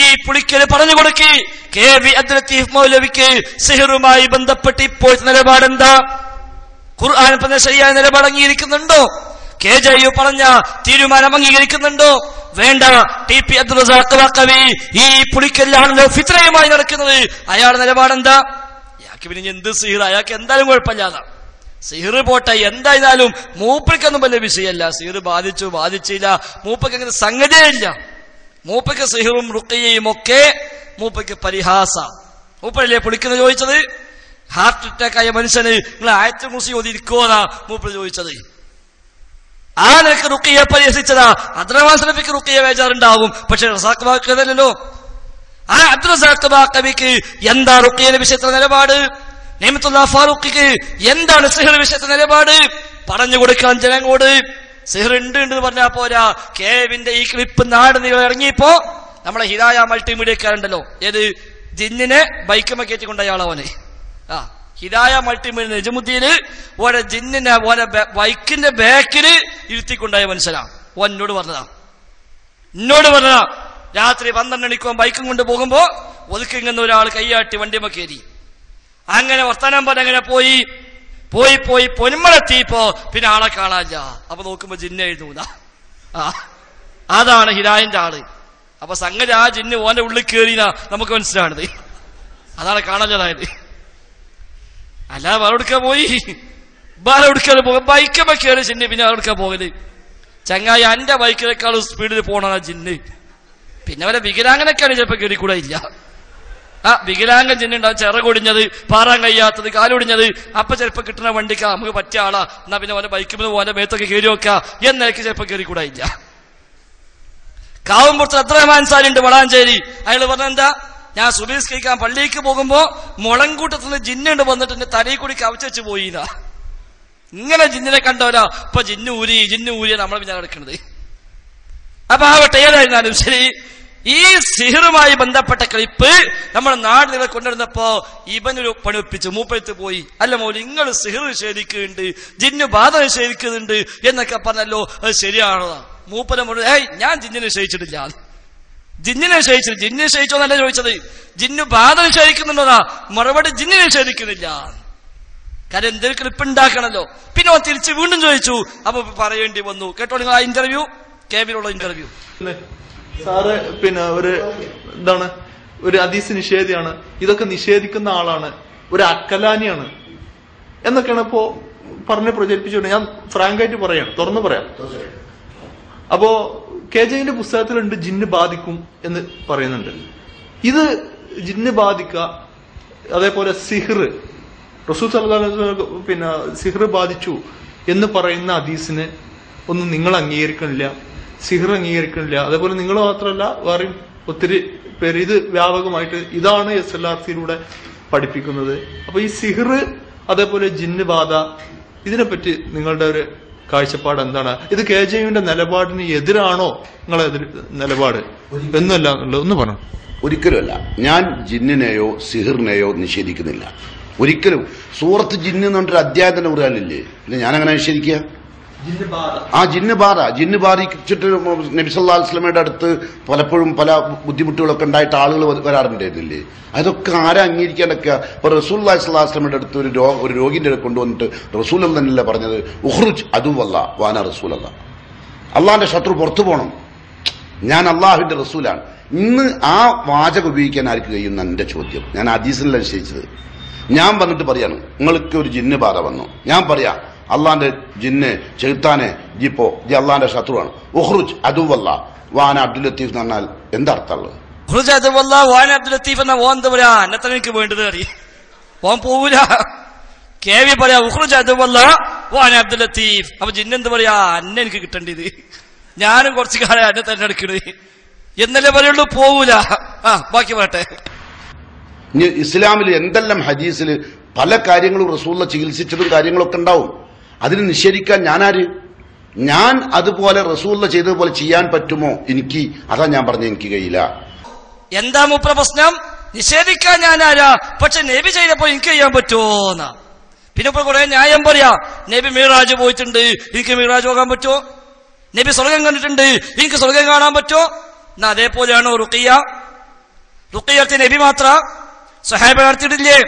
ഈ പുളിക്കല് പറഞ്ഞു കൊടുക്ക്, കെ.വി. അബ്ദുൽ ലത്തീഫ് മൗലവിക്ക് സിഹറുമായി ബന്ധപ്പെട്ട് ഇപ്പോഴത്തെ നിലപാടെന്താ? ഖുർആൻ പറഞ്ഞ ശരിയായ നിലപാട് അംഗീകരിക്കുന്നുണ്ടോ? KJU പറഞ്ഞ തീരുമാനം അംഗീകരിക്കുന്നുണ്ടോ? വേണ്ട. ടി.പി. അബ്ദുൽ റസാഖ് വഖവി ഈ പുളിക്കല്ലാണല്ലോ ഫിത്രയുമായി നടക്കുന്നത്. അയാളുടെ നിലപാടെന്താ? അയാൾക്ക് പിന്നെ എന്ത് സിഹിർ, അയാൾക്ക് എന്തായാലും കുഴപ്പമില്ലാതെ സിഹിർ പോട്ടെ, എന്തായാലും മൂപ്പയ്ക്കൊന്നും വലിയ വിഷയമല്ല. സിഹിർ ബാധിച്ചില്ല, മൂപ്പയ്ക്ക് അങ്ങനെ സംഗതിയേ ഇല്ല. മൂപ്പയ്ക്ക് സിഹിറും റുഖിയയും ഒക്കെ മൂപ്പയ്ക്ക് പരിഹാസ. മൂപ്പരല്ലേ പുളിക്കുന്ന ചോദിച്ചത്? ഹാർട്ട് അറ്റാക്ക് ആയ മനുഷ്യന് നിങ്ങൾ ആയത്തുൽ കുർസി ഓതിയിരിക്കുമോന്നാ മൂപ്പർ ചോദിച്ചത്. ആ നിനക്ക് റുഖിയെ പരിഹസിച്ചതാ. അബ്ദുറഹ്മാൻ റുഖിയെ വേജാറുണ്ടാവും, പക്ഷെ റസാഖ് ബാക്കതല്ലോ. ആ അബ്ദുൽ റസാഖ് ബാക്കവിക്ക് എന്താ റുഖിയുടെ വിഷയത്തിലെ നിലപാട്? നിഅമത്തുല്ലാഹ് ഫാറൂഖിക്ക് എന്താണ് സിഹിർ വിഷയത്തിലെ നിലപാട്? പറഞ്ഞു കൊടുക്കാൻ ജനങ്ങളോട്. സിഹിർ ഉണ്ട് എന്ന് പറഞ്ഞാൽ പോരാ. കെവിന്റെ ഈ ക്ലിപ്പ് നാട് നീളം ഇറങ്ങിയപ്പോ നമ്മളെ ഹിദായ മൾട്ടിമീഡിയക്കാരുണ്ടല്ലോ, ഏത് ജിന്നിനെ ബൈക്കുമ കയറ്റിക്കൊണ്ട അയാളവന്. ഹിദായ മൾട്ടിമീഡിയ നജമുദ്ദീന് ഓരോ ജിന്നിനെ ഓരോ ബൈക്കിന്റെ ബാക്കില് ഇരുത്തിക്കൊണ്ടായ മനുഷ്യനാ. എന്നോട് പറഞ്ഞതാ രാത്രി 12 മണിക്കോ ബൈക്കും കൊണ്ട് പോകുമ്പോ ഒതുക്കിങ്ങുന്ന ഒരാൾ കൈയാട്ടി വണ്ടിമ കയറി. അങ്ങനെ വർത്തമാനം പറഞ്ഞ അങ്ങനെ പോയി പൊന്മളെത്തിയപ്പോ പിന്നെ ആളെ കാണാനില്ല. അപ്പൊ നോക്കുമ്പോ ജിന്ന് എഴുതൂല. അതാണ് ഹിദായന്റെ ആള്. അപ്പൊ സംഗതി ആ ജിന്ന് ഓന്റെ ഉള്ളിൽ കയറിനാ നമുക്ക് മനസ്സിലാണത്. അതാണ് കാണാനായത്. അല്ല വേറെടുക്കാൻ പോയി ബൈക്കമ്മ കയറി ജിന്ന്, പിന്നെ വേറെടുക്കാൻ പോകല്. ചങ്ങായി എന്റെ ബൈക്കിനേക്കാളും സ്പീഡിൽ പോണ ജിന്ന്. പിന്നെ വല്ല വികലാംഗനൊക്കെയാണ് ചിലപ്പോ കയറിക്കൂടെ ഇല്ല. വികലാംഗം ജിന്നുണ്ടാവും, ചിറകൊടിഞ്ഞത്, പാറാൻ കഴിയാത്തത്, കാലൊടിഞ്ഞത്. അപ്പൊ ചിലപ്പോ കിട്ടുന്ന വണ്ടിക്കാ നമുക്ക് പറ്റിയ ആളാ, എന്നാ പിന്നെ ഓന്റെ ബൈക്കിൽ ഓന്റെ മേത്തൊക്കെ കയറി വെക്കാം എന്നൊക്കെ ചിലപ്പോ കയറിക്കൂടെ ഇല്ല. കാവുംപുറത്ത് അബ്ദുറഹ്മാൻ സാരിണ്ട് വളാഞ്ചേരി. അയാൾ പറഞ്ഞെന്താ, ഞാൻ സുബീസ് കഴിക്കാൻ പള്ളിക്ക് പോകുമ്പോ മുളങ്കൂട്ടത്തിന് ജിന്നുണ്ട് വന്നിട്ട് എന്റെ തലയിൽ കൂടി കവച്ചു പോയിന്നാ. ഇങ്ങനെ ജിന്നിനെ കണ്ടവരാ ഇപ്പൊ ജിന്നു ഊരിയ നമ്മളെ പിന്നെ കിടക്കുന്നത്. അപ്പൊ ആവട്ടെ, ഏതായിരുന്നാലും ശരി, ഈ സിഹിറുമായി ബന്ധപ്പെട്ട ക്ലിപ്പ് നമ്മുടെ നാടിനെ കൊണ്ടുവരുന്നപ്പോ ഇവനൊരു പണിപ്പിച്ചു മൂപ്പഴുത്ത് പോയി. അല്ല മോല്, നിങ്ങൾ സിഹിർ നിഷേധിക്കുന്നുണ്ട്, ജിന്നു ബാധ നിഷേധിക്കുന്നുണ്ട് എന്നൊക്കെ പറഞ്ഞല്ലോ, അത് ശരിയാണോ? മൂപ്പര ഞാൻ ജിന്നിനെ നിഷേധിച്ചിട്ടില്ല. ജിന്നിനെ നിഷേധിച്ചില്ല. ജിന്നു നിഷേധിച്ചോ എന്നല്ല ചോദിച്ചത്, ജിന്നു ബാധ നിഷേധിക്കുന്നുണ്ടോന്നാ മറുപടി. ജിന്നിനെ നിഷേധിക്കുന്നില്ല. കാര്യം എന്തൊരു ക്ലിപ്പ് ഉണ്ടാക്കണല്ലോ. പിന്നെ അവൻ തിരിച്ച് വീണ്ടും ചോദിച്ചു. അപ്പൊ പറയേണ്ടി വന്നു. കേട്ടോ നിങ്ങൾ ആ ഇന്റർവ്യൂ, കേബിലുള്ള ഇന്റർവ്യൂ. സാറ് പിന്നെ ഒരു ഹദീസ് നിഷേധിയാണ്, ഇതൊക്കെ നിഷേധിക്കുന്ന ആളാണ്, ഒരു അക്കലാനിയാണ് എന്നൊക്കെയാണ് ഇപ്പോ പറഞ്ഞ് പ്രചരിപ്പിച്ചുകൊണ്ട് ഞാൻ ഫ്രാങ്കായിട്ട് പറയാണ്, തുറന്നു പറയാം. അപ്പോ KJന്റെ പുസ്തകത്തിലുണ്ട് ജിന്ന് ബാധിക്കും എന്ന് പറയുന്നുണ്ട്. ഇത് ജിന്ന് ബാധിക്ക, അതേപോലെ സിഹിർ, റസൂൽ സല്ലല്ലാഹു അലൈഹി വസല്ലം പിന്നെ സിഹിർ ബാധിച്ചു എന്ന് പറയുന്ന ഹദീസിനെ ഒന്നും നിങ്ങൾ അംഗീകരിക്കണില്ല, സിഹിർ അംഗീകരിക്കണില്ല. അതേപോലെ നിങ്ങൾ മാത്രമല്ല വേറെയും ഒത്തിരി പേര് ഇത് വ്യാപകമായിട്ട് ഇതാണ് SLRCയിലൂടെ പഠിപ്പിക്കുന്നത്. അപ്പൊ ഈ സിഹിർ അതേപോലെ ജിന്ന് ബാധ, ഇതിനെപ്പറ്റി നിങ്ങളുടെ ഒരു കാഴ്ചപ്പാട് എന്താണ്? ഇത് KJയുടെ നിലപാടിന് എതിരാണോ നിങ്ങളെ നിലപാട്? എന്നല്ല ഒന്ന് പറഞ്ഞു. ഒരിക്കലുമല്ല. ഞാൻ ജിന്നിനെയോ സിഹിറിനെയോ നിഷേധിക്കുന്നില്ല, ഒരിക്കലും. സൂറത്ത് ജിന്ന് എന്ന് പറഞ്ഞൊരു അധ്യായം തന്നെ പറയാനില്ലേ, പിന്നെ ഞാനങ്ങനെ നിഷേധിക്കുക? ജിന്ന് ബാധിച്ചിട്ട് നബി സല്ലല്ലാഹു അലൈഹി വസല്ലമയുടെ അടുത്ത് പലപ്പോഴും പല ബുദ്ധിമുട്ടുകളൊക്കെ ഉണ്ടായിട്ട് ആളുകൾ വരാറുണ്ടായിരുന്നില്ലേ? അതൊക്കെ ആരാ അംഗീകരിക്കാനൊക്കെ? ഇപ്പൊ റസൂലുള്ളാഹി സ്വല്ലല്ലാഹു അലൈഹി വസല്ലമയുടെ അടുത്ത് ഒരു രോഗിന്റെ കൊണ്ടുവന്നിട്ട് റസൂൽ തന്നെയല്ലേ പറഞ്ഞത്, ഉഖ്റുജ് അദുവല്ലാ വാന റസൂലല്ലാ, അള്ളാന്റെ ശത്രു പുറത്തു പോകണം, ഞാൻ അള്ളാഹുവിന്റെ റസൂലാണ്. ഇന്ന് ആ വാചകം ഉപയോഗിക്കാൻ ആർക്ക് കഴിയുന്ന എന്റെ ചോദ്യം. ഞാൻ ഹദീസിലല്ല നിശ്ചയിച്ചത്. ഞാൻ വന്നിട്ട് പറയാണ്, നിങ്ങൾക്ക് ഒരു ജിന്ന് ബാധ വന്നു, ഞാൻ പറയാം അള്ളാന്റെ ജിന്ന് ചെറുത്താനെ ജിപ്പോ ജി അള്ളാന്റെ ശത്രുവാണ്, ഉഖ്റുജ് അദുവല്ലാ വാന അബ്ദുൽ ലത്തീഫ് എന്ന് പറഞ്ഞാൽ എന്താ അർത്ഥമുള്ളത്? ഉഖ്റുജ് അദുവല്ലാ വാന അബ്ദുൽ ലത്തീഫ് എന്ന ഓൻ എന്താ പറയാ, എന്നെത്ര എനിക്ക് വേണ്ടത് അറിയ, ഓൻ പോവൂല. KV പറയാ ഉഖ്റുജ് അദുവല്ലാ വാന അബ്ദുൽ ലത്തീഫ്. അപ്പൊ ജിന്ന് എന്ത് പറയാ, അന്നെ എനിക്ക് കിട്ടേണ്ടത്, ഞാനും കുറച്ച് കാലം എന്നെ തന്നെ എടുക്കണത് എന്നല്ലേ പറയുള്ളൂ, പോവൂല. ബാക്കി പറട്ടെ. ഇസ്ലാമിൽ എന്തെല്ലാം ഹദീസിൽ പല കാര്യങ്ങളും റസൂലുള്ള ചികിത്സിച്ചതും കാര്യങ്ങളൊക്കെ ഉണ്ടാവും. അതിന് നിഷേധിക്കാൻ ഞാനാര്? ഞാൻ അതുപോലെ റസൂലുള്ള ചെയ്തതുപോലെ ചെയ്യാൻ പറ്റുമോ എനിക്ക്? അതാ ഞാൻ പറഞ്ഞ എനിക്ക് കഴിയില്ല. എന്താ മൂപ്പര പ്രശ്നം? നിഷേധിക്കാൻ ഞാനാരാ, പക്ഷെ നബി ചെയ്തപ്പോ എനിക്ക് ചെയ്യാൻ പറ്റുമോന്നാ. പിന്നെ ഇപ്പൊ കുറെ ന്യായം പറയാ. നബി മിറാജ് പോയിട്ടുണ്ട്, എനിക്ക് മിറാജ് പോകാൻ പറ്റുമോ? നബി സ്വർഗം കണ്ടിട്ടുണ്ട്, എനിക്ക് സ്വർഗം കാണാൻ പറ്റുമോ? എന്നാ അതേപോലെയാണോ റുഖിയ? റുഖിയത്ത് നബി മാത്ര സഹാബ നടത്തിയിട്ടില്ലേ?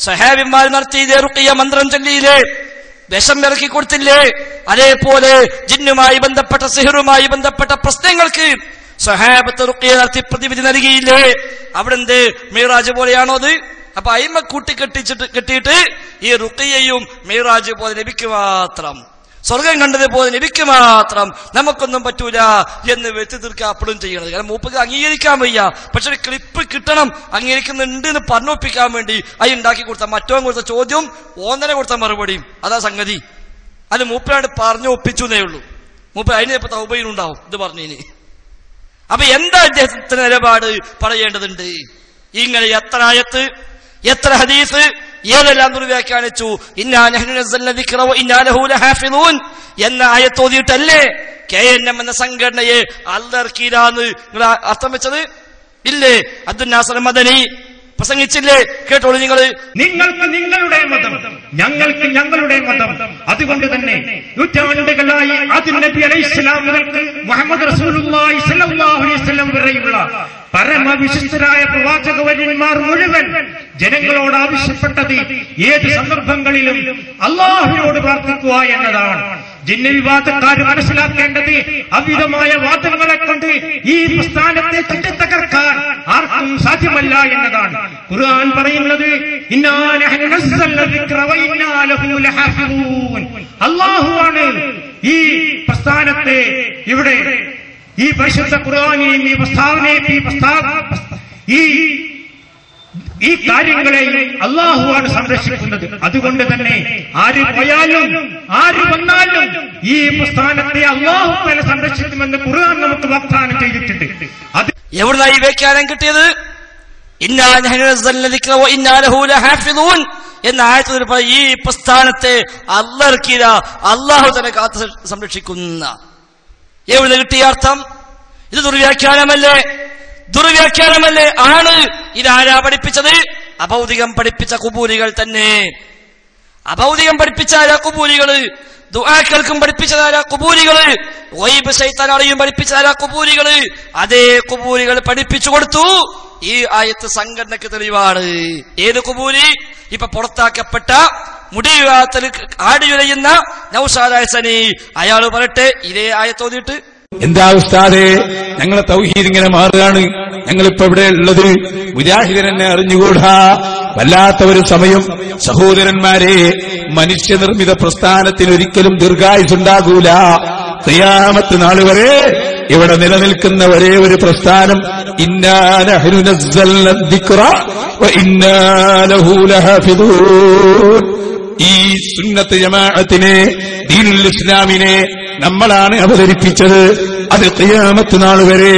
സഹാബിമാർ നടത്തിയില്ലേ? റുഖിയ മന്ത്രം ചൊല്ലിയില്ലേ? വിഷം ഇറക്കി കൊടുത്തില്ലേ? അതേപോലെ ജിന്നുമായി ബന്ധപ്പെട്ട സിഹറുമായി ബന്ധപ്പെട്ട പ്രശ്നങ്ങൾക്ക് സഹാബത്ത് റുഖിയ നടത്തി പ്രതിവിധി നൽകിയില്ലേ? അവിടെ എന്ത് മിറാജ് പോലെയാണോ അത്? അപ്പൊ അയിമ കെട്ടിയിട്ട് ഈ റുഖിയയും മിറാജ് പോലെ നബിക്ക് മാത്രം, സ്വർഗം കണ്ടതുപോലെ നബിക്ക് മാത്രം, നമുക്കൊന്നും പറ്റൂല എന്ന് വെച്ച് തീർക്കുക അപ്പോഴും ചെയ്യണത്. കാരണം മൂപ്പക്ക് അംഗീകരിക്കാൻ വയ്യ, പക്ഷെ ഒരു ക്ലിപ്പ് കിട്ടണം, അംഗീകരിക്കുന്നുണ്ട് എന്ന് പറഞ്ഞൊപ്പിക്കാൻ വേണ്ടി അത് ഉണ്ടാക്കി കൊടുത്ത മറ്റോ കൊടുത്ത ചോദ്യം ഓന്നനെ കൊടുത്ത മറുപടിയും അതാ സംഗതി. അത് മൂപ്പരാണ്ട് പറഞ്ഞു ഒപ്പിച്ചു എന്നേ ഉള്ളൂ. മൂപ്പ അതിന് ഇപ്പൊ തൗബയിലുണ്ടാവും ഇത് പറഞ്ഞതിന്. അപ്പൊ എന്താ അദ്ദേഹത്തിന്റെ നിലപാട് പറയേണ്ടതുണ്ട്? ഇങ്ങനെ എത്ര ആയത്ത്, എത്ര ഹദീസ്, ഏതെല്ലാം ദുർവ്യാഖ്യാനിച്ചു. ഇന്നാ നഹ്നു നസ്സൽനാ ദിക്റ വ ഇന്നാ ലഹു ലഹാഫിളൂൻ എന്ന ആയത്തോതിയിട്ടല്ലേ KNM എന്ന സംഘടനയെ അല്ലർക്കീലാന്ന് നിങ്ങൾ അർത്ഥം വെച്ചത്? ഇല്ലേ? അബ്ദുൽ നാസർ മദനി പ്രസംഗിച്ചില്ലേ? കേട്ടോളൂ നിങ്ങൾ. നിങ്ങൾക്ക് നിങ്ങളുടെ മതം, ഞങ്ങൾക്ക് ഞങ്ങളുടെ മതം. അതുകൊണ്ട് തന്നെ നൂറ്റാണ്ടുകളായി ആദിം നബി അലൈഹിസ്സലാം മുതൽക്ക് മുഹമ്മദ് റസൂലുള്ളാഹി സ്വല്ലല്ലാഹു അലൈഹി വസല്ലം വരെയുള്ള പരമവിശിഷ്ടരായ പ്രവാചകവര്യന്മാർ മുഴുവൻ ജനങ്ങളോട് ആവശ്യപ്പെട്ടത് ഏത് സന്ദർഭങ്ങളിലും അള്ളാഹുവിനോട് പ്രാർത്ഥിക്കുക എന്നതാണ്. ജിന്ന വിവാദക്കാർ മനസ്സിലാക്കേണ്ടത് അവിധമായ വാദങ്ങളെ കൊണ്ട് ഈ പ്രസ്ഥാനത്തെ ചുറ്റിത്തകർക്കാൻ ആർക്കും സാധ്യമല്ല എന്നതാണ്. ഖുർആൻ പറയുന്നത് ഇന്നാ നഹ്നു നസ്സൽനാ ദിക്റ വ ഇന്നാ ലഹു ലഹാഫിളൂൻ. അല്ലാഹുവാണ് ഈ പ്രസ്ഥാനത്തെ ഇവിടെ ഈ പരിശുദ്ധ ഖുർആനെയും ഈ കാര്യങ്ങളെയും അല്ലാഹുവാണ് സംരക്ഷിക്കുന്നത്. അതുകൊണ്ട് തന്നെ ആര് പോയാലും ആര് വന്നാലും ഈ പ്രസ്ഥാനത്തെ അല്ലാഹു തആല സംരക്ഷിക്കുമെന്ന് ഖുർആൻ നമുക്ക് വാഗ്ദാനം ചെയ്തിട്ടുണ്ട്. അത് എവിടുന്നാ ഈ വ്യാഖ്യാനം കിട്ടിയത്? ഇന്നാ നഹ്നു നസ്സൽനാ ദിക്റ വ ഇന്നാ ലഹു ലഹാഫിളൂൻ എന്ന ആയത്തിൽ ഈ പ്രസ്ഥാനത്തെ അല്ലാഹുക്കില അല്ലാഹു തന്നെ കാത്തു സംരക്ഷിക്കുന്ന. എവിടെ കിട്ടിയ അർത്ഥം? ഇത് ദുർവ്യാഖ്യാനമല്ലേ? ദുർവ്യാഖ്യാനമല്ലേ? ആണ്. ഇതാരാ പഠിപ്പിച്ചത്? അഭൗതികം പഠിപ്പിച്ച കുബൂരികൾ തന്നെ. അഭൗതികം പഠിപ്പിച്ചാരാ? കുബൂരികള്. ദുആക്കൾക്കും പഠിപ്പിച്ചതാരാ? കുബൂരികള്. ഗൈബ് ശൈത്താൻ അറിയും പഠിപ്പിച്ചതാരാ? കുബൂരികള്. അതേ കുബൂരികൾ പഠിപ്പിച്ചു കൊടുത്തു. ഈ ആയത്ത് സംഘടനക്ക് തെളിവാണ്. ഏത് കുബൂരി? ഇപ്പൊ പുറത്താക്കപ്പെട്ട മുടിവാത്തൽ ആടിയുലയുന്ന നൗഷാദ് ഹസനി അയാൾ പറയട്ടെ ഇതേ ആയത്തോതിട്ട്. എന്താ ഉസ്താദേ, ഞങ്ങളെ തൗഹീദ് ഇങ്ങനെ മാറുകയാണ്, ഞങ്ങളിപ്പോ ഇവിടെ ഉള്ളത് മുജാഹിദൻ എന്നെ അറിഞ്ഞുകൂടാ, വല്ലാത്ത ഒരു സമയം. സഹോദരന്മാരെ, മനുഷ്യനിർമ്മിത പ്രസ്ഥാനത്തിന് ഒരിക്കലും ദീർഘായുസുണ്ടാകൂല. ഖിയാമത്ത് നാൾ വരെ ഇവിടെ നിലനിൽക്കുന്ന ഒരേ ഒരു പ്രസ്ഥാനം ഇന്നാ നഹ്നു നസ്സൽനാ ദിക്റ വ ഇന്നാ ലഹു ലഹാഫിളൂൻ. ഈ സുന്നത്ത് ജമാഅത്തിനെ, ദീനുൽ ഇസ്ലാമിനെ നമ്മളാണ് അവതരിപ്പിച്ചത്. അത് ഖിയാമത്ത് നാൾ വരെ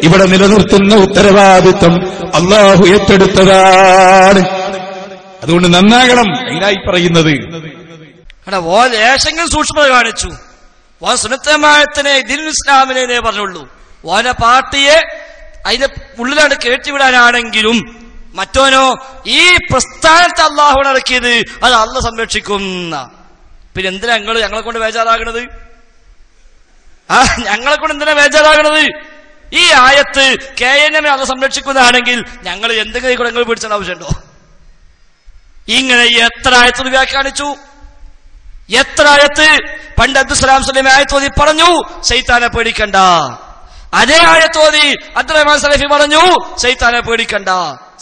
ഇവിടെ നിലനിർത്തുന്ന ഉത്തരവാദിത്വം അല്ലാഹു ഏറ്റെടുത്തതാണ്. അതുകൊണ്ട് നന്നാകണം ഇതിനായി പറയുന്നത്. ലേശങ്ങൾ സൂക്ഷ്മത കാണിച്ചു. ഓൻ സുന്നത്ത് ജമാഅത്തിനെ ദീനുൽ ഇസ്ലാമിനെ പറഞ്ഞുള്ളൂ. ഓനെ പാർട്ടിയെ അതിന്റെ ഉള്ളിലാണ് കയറ്റിവിടാനാണെങ്കിലും മറ്റോനോ ഈ പ്രസ്ഥാനത്തെ അള്ളാഹു ഇറക്കിയത് അത് അള്ളാഹ് സംരക്ഷിക്കുന്ന. പിന്നെ എന്തിനാ ഞങ്ങളെ കൊണ്ട് ബേജാറാകണത്? ഞങ്ങളെ കൊണ്ട് എന്തിനാ ബേജാറാകണത്? ഈ ആയത്ത് KNM അത് സംരക്ഷിക്കുന്നതാണെങ്കിൽ ഞങ്ങൾ എന്തെങ്കിലും കൂടെ നിങ്ങൾ പിടിച്ചാൽ ആവശ്യമുണ്ടോ? ഇങ്ങനെ എത്ര ആയത്ത് വ്യാഖ്യാനിച്ചു, എത്ര ആയത്ത്. പണ്ട് അബ്ദുസ്സലാം സ്വലമി ആയത്തോതി പറഞ്ഞു ശൈത്താനെ പേടിക്കണ്ട. അതേ ആയത്തോതി അബ്ദുറഹ്മാൻ സലഫി പറഞ്ഞു ശൈത്താനെ പേടിക്കണ്ട.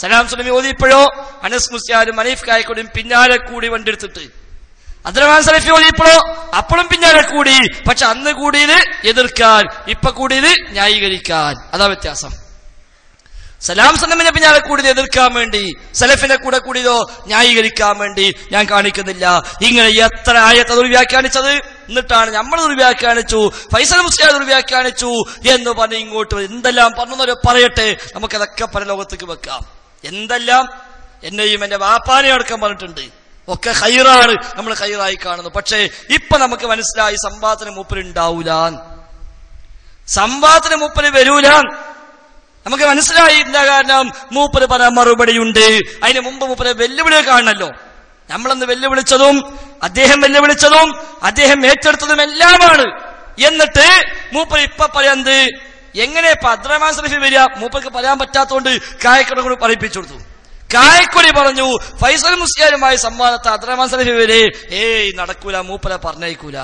സലാം സ്വലമി ഓതിയപ്പോഴോ അനസ് മുസ്യാലും മനീഫ് കായക്കൂടിയും പിന്നാലെ കൂടി വണ്ടിയെടുത്തിട്ട് അബ്ദുറഹ്മാൻ സലഫി ഓതിയപ്പോഴോ അപ്പോഴും പിന്നാലെ കൂടി. പക്ഷെ അന്ന് കൂടിയത് എതിർക്കാൻ, ഇപ്പൊ കൂടിയത് ന്യായീകരിക്കാൻ. അതാ വ്യത്യാസം. സലാം സലമിനെ പിന്നാലെ കൂടിയത് എതിർക്കാൻ വേണ്ടി, സലഫിനെ കൂടെ കൂടിയതോ ന്യായീകരിക്കാൻ വേണ്ടി ഞാൻ കാണിക്കുന്നില്ല. ഇങ്ങനെ എത്ര ആയത്ത് ദുർവ്യാഖ്യാനിച്ചത്. എന്നിട്ടാണ് നമ്മൾ ദുർവ്യാഖ്യാനിച്ചു, ഫൈസൽ മുസ്ലിയാർ ദുർവ്യാഖ്യാനിച്ചു എന്ന് പറഞ്ഞ് ഇങ്ങോട്ട് എന്തെല്ലാം പറഞ്ഞവരോ പറയട്ടെ, നമുക്കതൊക്കെ പരലോകത്തേക്ക് വെക്കാം. എന്തെല്ലാം എന്നെയും എന്റെ വാപ്പാനെ അടക്കം പറഞ്ഞിട്ടുണ്ട്. ഒക്കെ ഖൈറാണ്, നമ്മൾ ഖൈറായി കാണുന്നു. പക്ഷേ ഇപ്പൊ നമുക്ക് മനസ്സിലായി സംവാദത്തിന് മൂപ്പരുണ്ടാവൂല, സംവാദത്തിന് മൂപ്പര് വരൂല. നമുക്ക് മനസ്സിലായില്ല. കാരണം മൂപ്പര് പറയാൻ മറുപടിയുണ്ട്. അതിന് മുമ്പ് മൂപ്പര് വെല്ലുവിളിയെ കാണണല്ലോ. നമ്മളന്ന് വെല്ലുവിളിച്ചതും അദ്ദേഹം വെല്ലുവിളിച്ചതും അദ്ദേഹം ഏറ്റെടുത്തതും എല്ലാമാണ്. എന്നിട്ട് മൂപ്പര് ഇപ്പൊ പറയുന്നത് എങ്ങനെ ഇപ്പൊ അബ്ദുറഹ്മാൻ സലഫി വരിക? മൂപ്പർക്ക് പറയാൻ പറ്റാത്തതുകൊണ്ട് കായക്കൊടി കൂടി പറയിപ്പിച്ചു കൊടുത്തു. കായക്കൊടി പറഞ്ഞു ഫൈസൽ മുസ്ലിയാരുമായി സമ്മാനത്തെ അബ്ദുറഹ്മാൻ സലഫി വരെ നടക്കൂല, മൂപ്പരെ പറഞ്ഞയക്കൂല.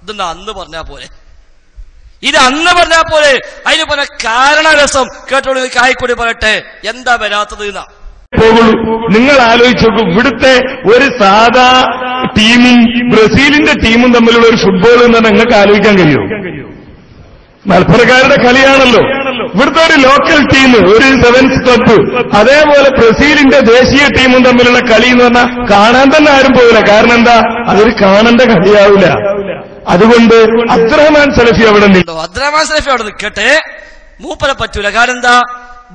ഇതെന്താ അന്ന് പറഞ്ഞാ പോലെ? ഇത് അന്ന് പറഞ്ഞാ പോലെ. അതിന് പോലെ കാരണരസം കേട്ടോളൂ. കായക്കൊടി പറയട്ടെ എന്താ വരാത്തത് എന്നാ. നിങ്ങൾ ആലോചിച്ച് നോക്കൂ, ഇവിടുത്തെ ഒരു സാധാ ടീമും ബ്രസീലിന്റെ ടീമും തമ്മിലുള്ള ഒരു ഫുട്ബോൾ എന്ന് പറഞ്ഞാൽ നിങ്ങൾക്ക് ആലോചിക്കാൻ കഴിയുമോ? മലപ്പുറക്കാരുടെ കളിയാണല്ലോ. ഇവിടുത്തെ ഒരു ലോക്കൽ ടീം, ഒരു സെവൻസ് ക്ലബ്, അതേപോലെ ബ്രസീലിന്റെ ദേശീയ ടീമും തമ്മിലുള്ള കളി എന്ന് പറഞ്ഞാൽ കാണാൻ തന്നെ ആരും പോകില്ല. കാരണം എന്താ? അതൊരു കാണേണ്ട കളിയാവില്ല. അതുകൊണ്ട് അബ്ദുറഹ്മാൻ സലഫി അവിടെ അബ്ദുറഹ്മാൻ സലഫി അവിടെ നിൽക്കട്ടെ, മൂപ്പരെ പറ്റൂല. കാരണം എന്താ?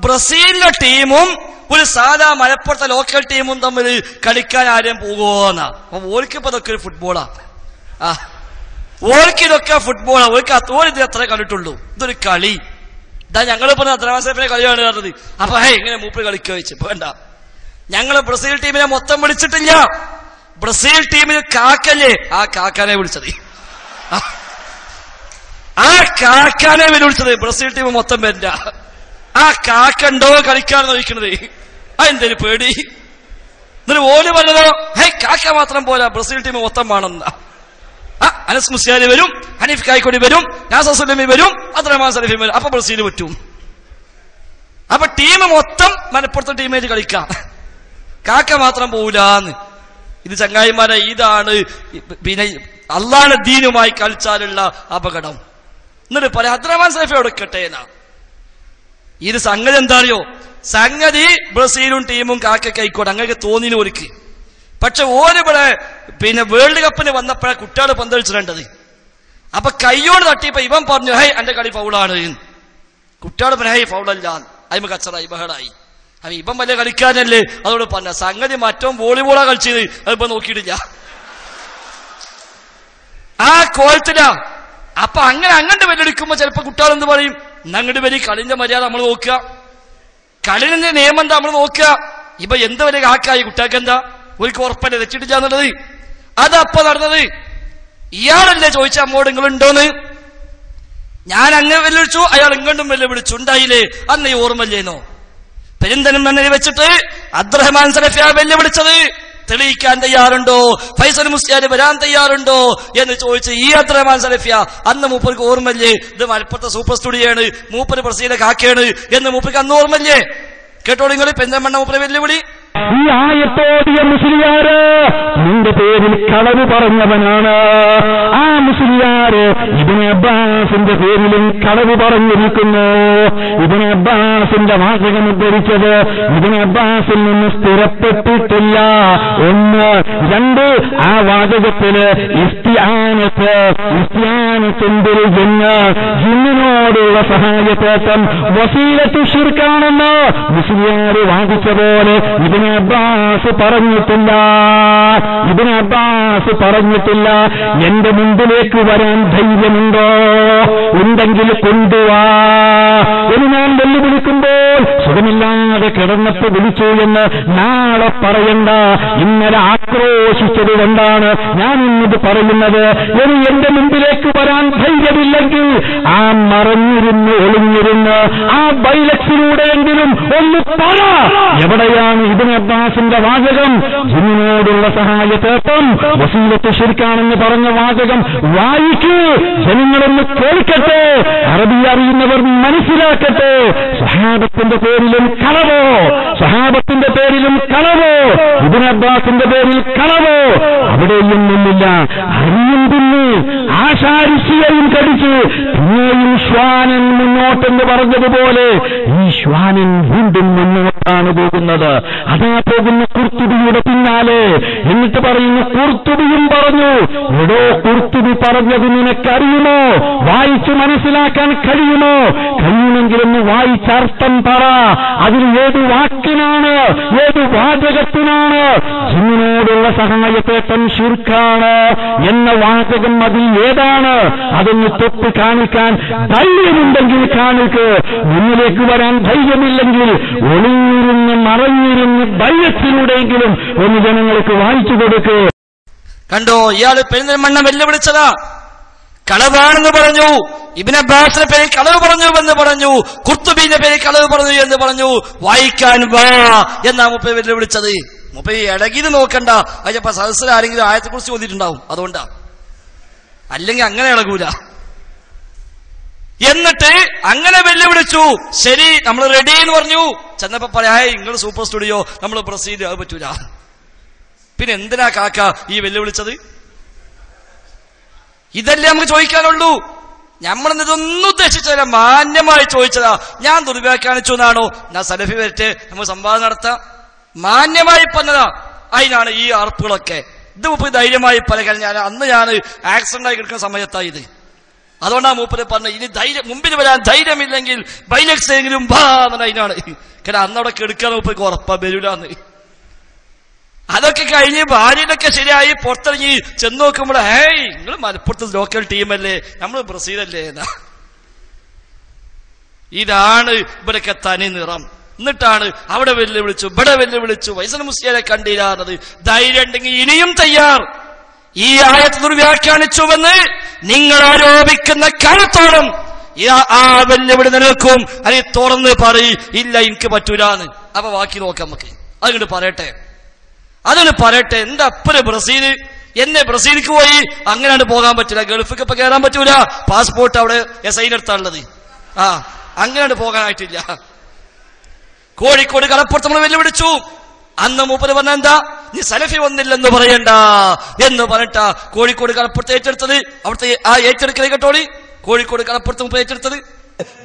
ബ്രസീലിന്റെ ടീമും ഒരു സാധാ മലപ്പുറത്തെ ലോക്കൽ ടീമും തമ്മിൽ കളിക്കാൻ ആരും പോകുമെന്നാ. അപ്പൊ ഓൽക്കിപ്പോ ഇതൊക്കെ ഒരു ഫുട്ബോളാ. ഓൾക്ക് ഇതൊക്കെ ഫുട്ബോളാ. ഓൾക്ക് ഇത് എത്ര കണ്ടിട്ടുള്ളൂ. ഇതൊരു കളി. ഇതാ ഞങ്ങൾ പറഞ്ഞ അബ്ദുറഹ്മാൻ സലഫിനെ കളിയാണ് പറഞ്ഞത്. അപ്പൊ ഇങ്ങനെ മൂപ്പര് കളിക്കുക വെച്ച് വേണ്ട. ഞങ്ങള് ബ്രസീൽ ടീമിനെ മൊത്തം വിളിച്ചിട്ടില്ല. ബ്രസീൽ ടീമിന് കാക്കല്ലേ, ആ കാക്കാനെ വിളിച്ചത്. ആ കാക്കാനെ വിളിച്ചത്. ബ്രസീൽ ടീം മൊത്തം വരണ്ട. ആ കാക്കണ്ടോ കളിക്കാണെന്ന് ചോദിക്കണത്. അതെന്തേലും പേടി? എന്നിട്ട് ഓല് പറഞ്ഞതോ കാക്ക മാത്രം പോരാ, ബ്രസീൽ ടീം മൊത്തം വേണമെന്ന. അനസ് മുസ്ലിയാരി വരും, ഹനീഫ് കായ്ക്കൊടി വരും, നാസർ സുലൈമി വരും, അബ്ദുറഹ്മാൻ സലഫി വരും. അപ്പൊ ബ്രസീൽ പറ്റും. അപ്പൊ ടീം മൊത്തം മലപ്പുറത്തെ ടീമേറ്റ് കളിക്കാം, കാക്ക മാത്രം പോകൂലെന്ന്. ഇത് ചങ്ങായിമാരെ, ഇതാണ് പിന്നെ അള്ളാഹുവിന്റെ ദീനുമായി കളിച്ചാലുള്ള അപകടം. എന്നിട്ട് പറയാം അബ്ദുറഹ്മാൻ സലഫി എടുക്കട്ടെ എന്നാ. ഇത് സംഗതി എന്താ അറിയോ? സംഗതി ബ്രസീലും ടീമും കാക്കൊക്കെ ആയിക്കോട്ടെ, അങ്ങനെ തോന്നിന് ഒരുക്ക്. പക്ഷെ ഓരിവിടെ പിന്നെ വേൾഡ് കപ്പിന് വന്നപ്പോഴാണ് കുട്ടികൾ പന്തളിച്ചിടേണ്ടത്. അപ്പൊ കയ്യോട് തട്ടിയപ്പോ ഇവൻ പറഞ്ഞു എന്റെ കളി ഫൗളാണ്. കുട്ടികൾ പറഞ്ഞു ഫൗളല്ല, അതിമ കച്ചറായി ബഹളായി. അപ്പൊ ഇവൻ വലിയ കളിക്കാരനല്ലേ, അതോട് പറഞ്ഞ സംഗതി മറ്റോ വോളിബോളാ കളിച്ചത്, അതിപ്പോ നോക്കിയിട്ടില്ല. ആ കോലത്തിലാ. അപ്പൊ അങ്ങോട്ട് വെല്ലെടുക്കുമ്പോ ചിലപ്പോ കുട്ടികൾ എന്ത് പറയും? അങ്ങോട്ട് വരി, കളിന്റെ മര്യാദ നമ്മൾ നോക്കുക, കളിന്റെ നിയമം എന്താ നമ്മൾ നോക്കുക. ഇപ്പൊ എന്ത് വലിയ കാക്കായി കുട്ടികൾക്ക് എന്താ ഒരിക്കൽ ഉറപ്പല്ലേ തെറ്റിട്ടില്ല എന്നുള്ളത്? അതപ്പോ നടന്നത്. ഇയാളല്ലേ ചോദിച്ച അമ്മോട് നിങ്ങളുണ്ടോന്ന്? ഞാൻ അങ്ങ് വെല്ലുവിളിച്ചു, അയാൾ ഇങ്ങോട്ടും വെല്ലുവിളിച്ചു. ഉണ്ടായില്ലേ? അന്ന് ഈ ഓർമ്മല്ലേന്നോ? പെരിന്തൽമണ്ണയിൽ വെച്ചിട്ട് അബ്ദുറഹ്മാൻ സലഫിയാ വെല്ലുവിളിച്ചത്. തെളിയിക്കാൻ തയ്യാറുണ്ടോ? ഫൈസൽ മുസ്ലിയാർ വരാൻ തയ്യാറുണ്ടോ എന്ന് ചോദിച്ച് ഈ അബ്ദുറഹ്മാൻ സലഫിയ. അന്ന് മൂപ്പർക്ക് ഓർമ്മല്ലേ ഇത് മലപ്പുറത്തെ സൂപ്പർ സ്റ്റുഡിയോയാണ്, മൂപ്പര് ബ്രസീലിലെ കാക്കയാണ് എന്ന് മൂപ്പർക്ക് അന്ന് ഓർമ്മല്ലേ? കേട്ടോ നിങ്ങൾ പെരിന്തൽമണ്ണ മൂപ്പരെ വെല്ലുവിളി. ഈ ആയത്തോടിയ മുസ്ലിയാര് നിന്റെ പേരിൽ കളവ് പറഞ്ഞവനാണ്. ആ മുസ്ലിയാര് ഇബ്നു അബ്ബാസിന്റെ പേരിലും കളവ് പറഞ്ഞിരിക്കുന്നു. ഇബ്നു അബ്ബാസിന്റെ വാചകം ഉദ്ധരിച്ചത് ഇബ്നു അബ്ബാസിൽ നിന്ന് സ്ഥിരപ്പെട്ടിട്ടില്ല. ഒന്ന്. രണ്ട്, ആ വാചകത്തില് ഇസ്തിആനത്തിന്റെ ജിന്നിനോടുള്ള സഹായത്തേട്ടം വസീലത്തു ശിർക്കാണെന്ന് മുസ്ലിയാര് വാദിച്ച പോലെ ഇബ്നു അബ്ബാസ് പറഞ്ഞിട്ടില്ല. ഇബ്നു അബ്ബാസ് പറഞ്ഞിട്ടില്ല. എന്റെ മുമ്പിലേക്ക് വരാൻ ധൈര്യമുണ്ടോ? ഉണ്ടെങ്കിൽ കൊണ്ടുവാ എന്ന് ഞാൻ വെല്ലുവിളിക്കുമ്പോൾ സുഖമില്ലാതെ കിടന്നപ്പോ വിളിച്ചു എന്ന് നാളെ പറയണ്ട. ഇന്നലെ ആക്രോശിച്ചത് കൊണ്ടാണ് ഞാൻ ഇന്നത് പറയുന്നത്. ഇനി എന്റെ മുമ്പിലേക്ക് വരാൻ ധൈര്യമില്ലെങ്കിൽ ആ മറഞ്ഞിരുന്ന് ഒളിഞ്ഞിരുന്ന് ആ ബൈലക്സിലൂടെയെങ്കിലും ഒന്ന് പറ. എവിടെയാണ് ഇബ്നു അബ്ബാസിന്റെ വാചകം? ജിന്നിനോടുള്ള സഹായത്തേട്ടം വസീലത്ത് ശിർക്കാണെന്ന് പറഞ്ഞ വാചകം വായിക്കൂ. ജനങ്ങളൊന്ന് കേൾക്കട്ടെ, അറബി അറിയുന്നവർ മനസ്സിലാക്കട്ടെ. സഹാബത്തിന്റെ പേരിലും കളവോ, സഹാബത്തിന്റെ പേരിലും കളവോ, ഇബ്നു അബ്ബാസിന്റെ പേരിൽ കളവോ അവിടെയും നിന്നില്ല. അറിയും തിന്ന് ആശാരിശിയെയും കടിച്ച് പിന്നെയും ശ്വാനൻ മുന്നോട്ടെന്ന് പറഞ്ഞതുപോലെ ഈ ശ്വാനൻ വീണ്ടും മുന്നോട്ടാണ് പോകുന്നത്. അതാ പോകുന്ന ഖുർത്തുബിയുടെ പിന്നാലെ. എന്നിട്ട് പറയുന്നു, ഖുർത്തുബിയും പറഞ്ഞു. എടോ, ഖുർത്തുബി പറഞ്ഞത് നിനക്കറിയുമോ? വായിച്ചു മനസ്സിലാക്കാൻ കഴിയുമോ? കഴിയുമെങ്കിലൊന്ന് വായിച്ചർത്ഥം പറ. അതിൽ ഏത് വാക്കിനാണ്, ഏത് വാചകത്തിനാണ് ജിന്നിനോടുള്ള സഹായത്തേട്ടം ശിർക്കാണ് എന്ന വാചകം അതിൽ ഏതാണ്? അതൊന്ന് തൊട്ട് കാണിക്കാൻ ധൈര്യമുണ്ടെങ്കിൽ കാണിക്ക്. മുന്നിലേക്ക് വരാൻ ധൈര്യമില്ലെങ്കിൽ ഒളിഞ്ഞിരുന്ന് മറഞ്ഞിരുന്ന് ധൈര്യത്തിലൂടെയെങ്കിലും ഒന്ന് ജനങ്ങൾക്ക് വായിച്ചു കൊടുക്ക്. കണ്ടോ, ഇയാള് പെരിന്തൽമണ്ണ വെല്ലുവിളിച്ചതാ. കളവാണെന്ന് പറഞ്ഞു, ഇബ്നു അബ്ബാസിന്റെ പേരിൽ കളവ് പറഞ്ഞു എന്ന് പറഞ്ഞു, ഖുർത്തുബിന്റെ പേരിൽ കളവ് പറഞ്ഞു എന്ന് പറഞ്ഞു. വായിക്കാൻ വാ എന്നാ മുപ്പത് വെല്ലുവിളിച്ചത്. മുപ്പത് ഇടകിത് നോക്കണ്ട, അതിപ്പോ സദസ്സിൽ ആരെങ്കിലും ആയത്തെ കുറിച്ച് ചോദിച്ചിട്ടുണ്ടാവും, അതുകൊണ്ടാ. അല്ലെങ്കിൽ അങ്ങനെ ഇളകൂല. എന്നിട്ട് അങ്ങനെ വെല്ലുവിളിച്ചു. ശരി, നമ്മൾ റെഡി എന്ന് പറഞ്ഞു. ചെന്നപ്പോ പറയാ, നിങ്ങൾ സൂപ്പർ സ്റ്റുഡിയോ, നമ്മൾ പ്രൊസീഡ്, അത് പറ്റൂല. പിന്നെ എന്തിനാ കാക്ക ഈ വെല്ലുവിളിച്ചത്? ഇതല്ലേ നമുക്ക് ചോദിക്കാനുള്ളൂ. നമ്മളിതൊന്നും ഉദ്ദേശിച്ചല്ല, മാന്യമായി ചോദിച്ചതാ. ഞാൻ ദുർവ്യാഖ്യാനിച്ചു എന്നാണോ? ഞാൻ സലഫി വരട്ടെ, നമ്മൾ സംവാദം നടത്താം, മാന്യമായി പറഞ്ഞതാ. അതിനാണ് ഈ അറപ്പുകളൊക്കെ. ഇത് മുപ്പത് ധൈര്യമായി പറയാൻ അന്ന് ഞാൻ ആക്സിഡന്റ് ആയി കിടക്കുന്ന സമയത്തായി ഇത്. അതുകൊണ്ടാണ് മൂപ്പര് പറഞ്ഞത്, ഇനി ധൈര്യം മുമ്പിൽ വരാൻ ധൈര്യമില്ലെങ്കിൽ ബൈലക്സെങ്കിലും ബാ എന്ന അതിനാണ്. കാരണം അന്നവിടെ കെടുക്കാൻ മൂപ്പർക്ക് ഉറപ്പാ വരൂലെന്ന്. അതൊക്കെ കഴിഞ്ഞ് ഭാര്യയിലൊക്കെ ശരിയായി പുറത്തിറങ്ങി ചെന്ന് നോക്കുമ്പോൾ, ഹേയ് നിങ്ങൾ മലപ്പുറത്ത് ലോക്കൽ ടീമല്ലേ, നമ്മൾ ബ്രസീലല്ലേ എന്നാ. ഇതാണ് ഇവരൊക്കെ തനി നിറം. എന്നിട്ടാണ് അവിടെ വെല്ലുവിളിച്ചു, ഇവിടെ വെല്ലുവിളിച്ചു, വൈസൽ മുസ്ലിയാരെ കണ്ടില്ലാന്നത്. ധൈര്യം ഉണ്ടെങ്കിൽ ഇനിയും തയ്യാർ. ഈ ആയത്ത് ദുർവ്യാഖ്യാനിച്ചുവെന്ന് നിങ്ങൾ ആരോപിക്കുന്ന കാലത്തോളം ആ വെല്ലുവിളി നിലനിൽക്കും. അത് തുറന്ന് പറയും, ഇല്ല എനിക്ക് പറ്റൂലെന്ന്. അപ്പൊ ബാക്കി നോക്കാം നമുക്ക്. അതുകൊണ്ട് പറയട്ടെ, എന്താ അപ്പന് ബ്രസീല്, എന്നെ ബ്രസീലിക്ക് പോയി അങ്ങനെയാണ് പോകാൻ പറ്റില്ല, ഗൾഫിക്ക് ഇപ്പൊ കയറാൻ പറ്റൂല, പാസ്പോർട്ട് അവിടെ SI എടുത്താണുള്ളത്. അങ്ങനെയാണ് പോകാനായിട്ടില്ല. കോഴിക്കോട് കടപ്പുറത്ത് നമ്മൾ വെല്ലുവിളിച്ചു. അന്ന് മൂപ്പര് പറഞ്ഞ എന്താ, നീ സലഫി വന്നില്ലെന്ന് പറയണ്ട എന്ന് പറഞ്ഞിട്ടാ കോഴിക്കോട് കടപ്പുറത്ത് ഏറ്റെടുത്തത്. അവിടുത്തെ ആ ഏറ്റെടുക്കലേ കേട്ടോളി, കോഴിക്കോട് കടപ്പുറത്ത് മുമ്പ് ഏറ്റെടുത്തത്.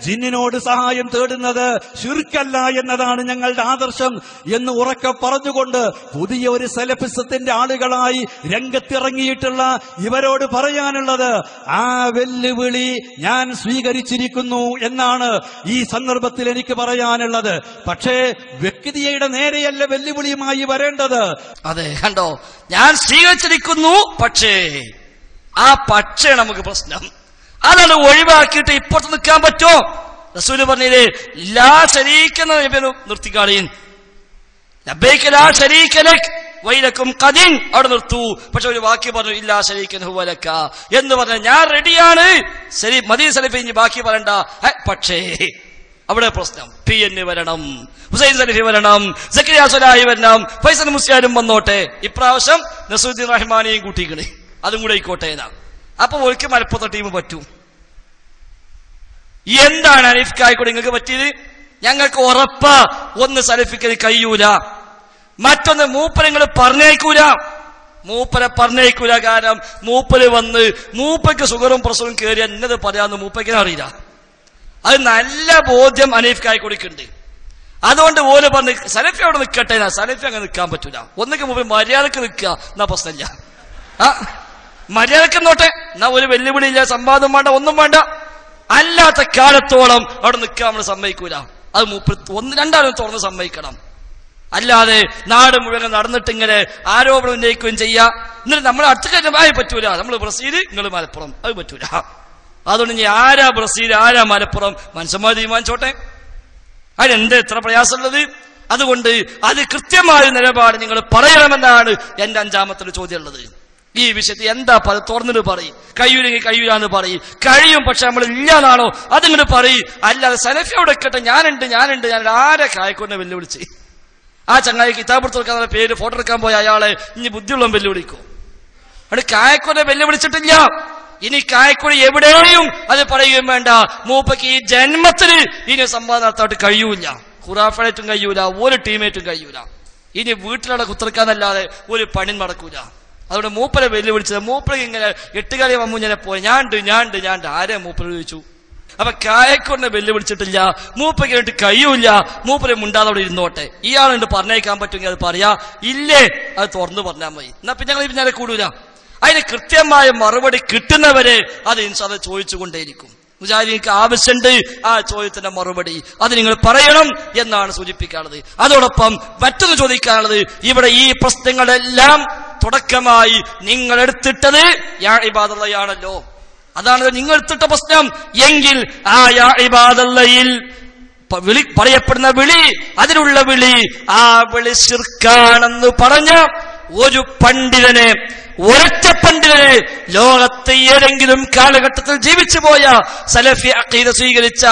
ജിന്നിനോട് സഹായം തേടുന്നത് ശിർക്കല്ല എന്നതാണ് ഞങ്ങളുടെ ആദർശം എന്ന് ഉറക്കെ പറഞ്ഞുകൊണ്ട് പുതിയ ഒരു സലഫിസത്തിന്റെ ആളുകളായി രംഗത്തിറങ്ങിയിട്ടുള്ള ഇവരോട് പറയാനുള്ളത്, ആ വെല്ലുവിളി ഞാൻ സ്വീകരിച്ചിരിക്കുന്നു എന്നാണ് ഈ സന്ദർഭത്തിൽ എനിക്ക് പറയാനുള്ളത്. പക്ഷേ വ്യക്തിയുടെ നേരെയല്ല വെല്ലുവിളിയുമായി വരേണ്ടത്. അതെ, കണ്ടോ, ഞാൻ സ്വീകരിച്ചിരിക്കുന്നു. പക്ഷേ ആ പക്ഷേ നമുക്ക് പ്രശ്നം അതാണ്. ഒഴിവാക്കിയിട്ട് ഇപ്പുറത്ത് നിൽക്കാൻ പറ്റുമോ? റസൂല് പറഞ്ഞില്ലേ, ലാ ശരീക്കെന്ന നിർത്തിക്കാളീൻ, ലബ്ബൈക ലാ ശരീക ലക് വൈലക്കും ഖദിൻ, അവിടെ നിർത്തൂ. പക്ഷെ ഒരു വാക്യം പറഞ്ഞു, ഇല്ലാ ശരീകൻ ഹുവ ലക എന്ന് പറഞ്ഞ ഞാൻ റെഡിയാണ്. ശരി, മദീന സലഫി ഇനി ബാക്കി പറയണ്ട. പക്ഷേ അവിടെ പ്രശ്നം, PN വരണം, ഹുസൈൻ സലഫി വരണം, സക്കരിയ സ്വലാഹി വരണം, ഫൈസൽ മുസ്ലിയാരും വന്നോട്ടെ. ഇപ്രാവശ്യം നസറുദ്ദീൻ റഹ്മാനെയും കൂട്ടിക്കണേ, അതും കൂടെ ആയിക്കോട്ടെ എന്നാ. അപ്പൊ ഒരിക്കൽ മലപ്പുറത്തെ ടീം പറ്റും. എന്താണ് അനീഫ്ക്കായിക്കൂടെ നിങ്ങൾക്ക് പറ്റിയത്? ഞങ്ങൾക്ക് ഉറപ്പാ, ഒന്ന് സലഫിക്കൽ കഴിയൂല, മറ്റൊന്ന് മൂപ്പരങ്ങൾ പറഞ്ഞേക്കൂല. കാരണം മൂപ്പര് വന്ന് മൂപ്പയ്ക്ക് സുഖറും പ്രസവവും കയറി എന്നത് പറയാന്ന് മൂപ്പയ്ക്കിനെ അറിയില്ല. അത് നല്ല ബോധ്യം അനീഫ്ക്കായിക്കൂടിക്കുണ്ട്. അതുകൊണ്ട് ഓല് പറഞ്ഞ് സലഫി അവിടെ നിൽക്കട്ടെ. സലഫി അങ്ങനെ നിൽക്കാൻ പറ്റൂല. ഒന്നൊക്കെ മൂപ്പര് മര്യാദക്ക് നിൽക്കുക, എന്നാ പ്രശ്നമില്ല. മര്യാദക്ക് നോട്ടെ, എന്നാ ഒരു വെല്ലുവിളിയില്ല, സംവാദം വേണ്ട, ഒന്നും വേണ്ട. അല്ലാത്ത കാലത്തോളം അവിടെ നിൽക്കാൻ നമ്മൾ സമ്മതിക്കൂല. അത് രണ്ടാളും തുറന്ന് സമ്മതിക്കണം. അല്ലാതെ നാട് മുഴുവൻ നടന്നിട്ട് ഇങ്ങനെ ആരോപണം ഉന്നയിക്കുകയും ചെയ്യാം. എന്നിട്ട് നമ്മൾ അടുത്ത കാര്യമായി പറ്റൂല, നമ്മൾ ബ്രസീൽ, നിങ്ങൾ മലപ്പുറം, അത് പറ്റൂല. അതുകൊണ്ട് ഇനി ആരാ ബ്രസീൽ, ആരാ മലപ്പുറം, മനുഷ്യന്മാർ തീരുമാനിച്ചോട്ടെ. അതിനെന്ത് എത്ര പ്രയാസമുള്ളത്? അതുകൊണ്ട് അത് കൃത്യമായ നിലപാട് നിങ്ങൾ പറയണമെന്നാണ് എന്റെ 5ാമത്തെ ചോദ്യം ഉള്ളത്. ഈ വിഷയത്തിൽ എന്താ തുറന്നിട്ട് പറയും. കഴിയൂലെങ്കിൽ കഴിയൂലെന്ന് പറയും. കഴിയും, പക്ഷെ നമ്മൾ ഇല്ലാന്നാണോ അതിങ്ങോട്ട് പറയും. അല്ലാതെ സലഫിയോട് വെക്കട്ടെ, ഞാനുണ്ട് ആരെ കായക്കൊന്നെ വെല്ലുവിളിച്ച്. ആ ചങ്ങായി കിതാബ് തുറക്കാൻ പേര് ഫോട്ടോ എടുക്കാൻ പോയ അയാളെ ഇനി ബുദ്ധിയുള്ള വെല്ലുവിളിക്കും. അവിടെ കായക്കൊന്നെ വെല്ലുവിളിച്ചിട്ടില്ല. ഇനി കായക്കൊടി എവിടെയും അത് പറയുകയും വേണ്ട. മൂപ്പയ്ക്ക് ഈ ജന്മത്തിന് ഇനി സംവാദം നടത്തായിട്ട് കഴിയൂല. ഖുറാഫായിട്ടും കഴിയൂല, ഒരു ടീമേറ്റും കഴിയൂല. ഇനി വീട്ടിലവിടെ കുത്തിറക്കാന്നല്ലാതെ ഒരു പണി നടക്കൂല. അതുകൊണ്ട് മൂപ്പരെ വെല്ലുവിളിച്ചത്, മൂപ്പര ഇങ്ങനെ 8 കളി മമ്മൂഞ്ഞനെ പോയി ഞാണ്ട് ആരെ മൂപ്പര് ചോദിച്ചു. അപ്പൊ കായക്കൊന്നെ വെല്ലുവിളിച്ചിട്ടില്ല, മൂപ്പയ്ക്ക് വേണ്ടി കഴിയൂല. മൂപ്പര് മുണ്ടാതെ അവിടെ ഇരുന്നോട്ടെ. ഇയാളുണ്ട് പറഞ്ഞേക്കാൻ പറ്റുമെങ്കിൽ അത് പറയാ, ഇല്ലേ അത് തുറന്നു പറഞ്ഞാൽ മതി. എന്നാ പിന്നെ ഞങ്ങൾ പിന്നാലെ കൂടൂല. അതിന് കൃത്യമായ മറുപടി കിട്ടുന്നവരെ അത് ഇൻഷാല്ലാഹ് ചോദിച്ചുകൊണ്ടേയിരിക്കും. മുജാഹിദീങ്ങൾക്ക് ആവശ്യമുണ്ട് ആ ചോദ്യത്തിന്റെ മറുപടി, അത് നിങ്ങൾ പറയണം എന്നാണ് സൂചിപ്പിക്കാനുള്ളത്. അതോടൊപ്പം മറ്റൊന്ന് ചോദിക്കാനുള്ളത്, ഇവിടെ ഈ പ്രശ്നങ്ങളെല്ലാം തുടക്കമായി നിങ്ങൾ എടുത്തിട്ടത് യാ ഇബാദല്ലാഹയാണല്ലോ. അതാണ് നിങ്ങൾ എടുത്തിട്ട പ്രശ്നം. എങ്കിൽ ആ യാ ഇബാദല്ലയിൽ പറയപ്പെടുന്ന വിളി, അതിലുള്ള വിളി, ആ വിളി ശിർക്കാണെന്ന് പറഞ്ഞ ഒരു പണ്ഡിതനെ, ഒരൊറ്റ പണ്ഡിതനെ ലോകത്ത് ഏതെങ്കിലും കാലഘട്ടത്തിൽ ജീവിച്ചു പോയ സലഫി അഖീദ സ്വീകരിച്ച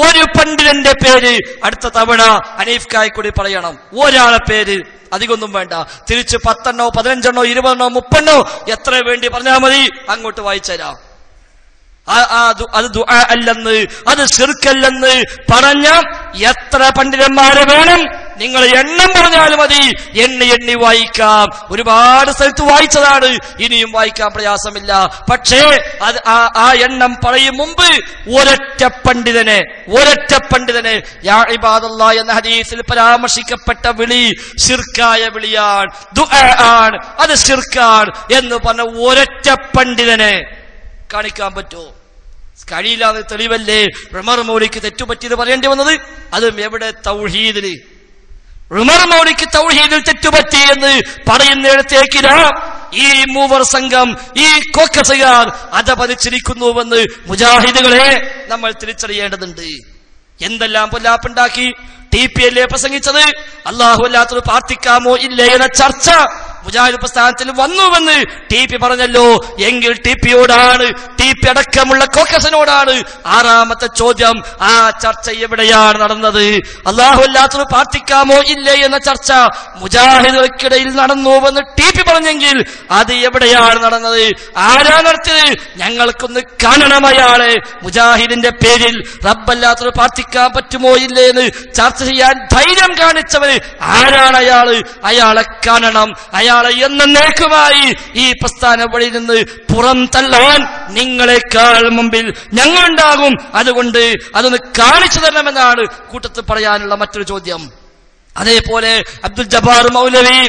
ഒരു പണ്ഡിതന്റെ പേര് അടുത്ത തവണ ഹനീഫ് കായ് കൂടി പറയണം. ഒരാളെ പേര്, അധികമൊന്നും വേണ്ട. തിരിച്ച് 10 15 20 30 എത്ര വേണ്ടി പറഞ്ഞാൽ മതി, അങ്ങോട്ട് വായിച്ചുതരാം. അത് ദുആ അല്ലെന്ന്, അത് ശിർക്കല്ലെന്ന് പറഞ്ഞ എത്ര പണ്ഡിതന്മാരെ വേണം, നിങ്ങൾ എണ്ണം പറഞ്ഞാൽ മതി. എണ്ണി വായിക്കാം. ഒരുപാട് സ്ഥലത്ത് വായിച്ചതാണ്, ഇനിയും വായിക്കാൻ പ്രയാസമില്ല. പക്ഷേ അത് ആ എണ്ണം പറയും മുമ്പ് ഒരൊറ്റ പണ്ഡിതനെ യാ ഇബാദല്ലാഹ് എന്ന ഹദീസിൽ പരാമർശിക്കപ്പെട്ട വിളി ശിർക്കായ വിളിയാണ്, ദുആ ആണ്, അത് ശിർക്കാണ് എന്ന് പറഞ്ഞ ഒരൊറ്റ പണ്ഡിതനെ കാണിക്കാൻ പറ്റുമോ? കഴിയില്ലാതെ തെളിവല്ലേ ഉമർ മൗലിക്ക് തെറ്റുപറ്റിയത് പറയേണ്ടി വന്നത്? അതും എവിടെ? തൗഹീദില്. ഉമർ മൗലിക്ക് തൗഹീദിൽ തെറ്റുപറ്റി എന്ന് പറയുന്നിടത്തേക്കില്ല ഈ മൂവർ സംഘം, ഈ കോക്കസുകാർ അധപതിച്ചിരിക്കുന്നുവെന്ന് മുജാഹിദുകളെ നമ്മൾ തിരിച്ചറിയേണ്ടതുണ്ട്. എന്തെല്ലാം പൊല്ലാപ്പുണ്ടാക്കി TPLA പ്രസംഗിച്ചത്. അല്ലാഹു അല്ലാത്തത് പ്രാർത്ഥിക്കാമോ ഇല്ലേ എന്ന ചർച്ച മുജാഹിദ് പ്രസ്ഥാനത്തിൽ വന്നുവെന്ന് TP പറഞ്ഞല്ലോ. എങ്കിൽ TPയോടാണ്, TP അടക്കമുള്ള കോക്കസിനോടാണ് 6ാമത്തെ ചോദ്യം. ആ ചർച്ച എവിടെയാണ് നടന്നത്? അല്ലാഹു അല്ലാത്തത് പ്രാർത്ഥിക്കാമോ ഇല്ലേ എന്ന ചർച്ച മുജാഹിദുകൾക്കിടയിൽ നടന്നുവെന്ന് TP പറഞ്ഞെങ്കിൽ അത് എവിടെയാണ് നടന്നത്? ആരാ നടത്തിയത്? ഞങ്ങൾക്കൊന്ന് കാണണം അയാളെ. മുജാഹിദിന്റെ പേരിൽ റബ്ബല്ലാത്തത് പ്രാർത്ഥിക്കാൻ പറ്റുമോ ഇല്ലേ എന്ന് ചർച്ച ചെയ്യാൻ ധൈര്യം കാണിച്ചവര് ആരാണ്? അയാളെ കാണണം. അയാളെ എന്നേക്കുമായി ഈ പ്രസ്ഥാന വഴി നിന്ന് പുറം തള്ളാൻ നിങ്ങളെക്കാൾ മുമ്പിൽ ഞങ്ങളുണ്ടാകും. അതുകൊണ്ട് അതൊന്ന് കാണിച്ചു തരണമെന്നാണ് കൂട്ടത്തിൽ പറയാനുള്ള മറ്റൊരു ചോദ്യം. അതേപോലെ അബ്ദുൽ ജബ്ബാർ മൗലവി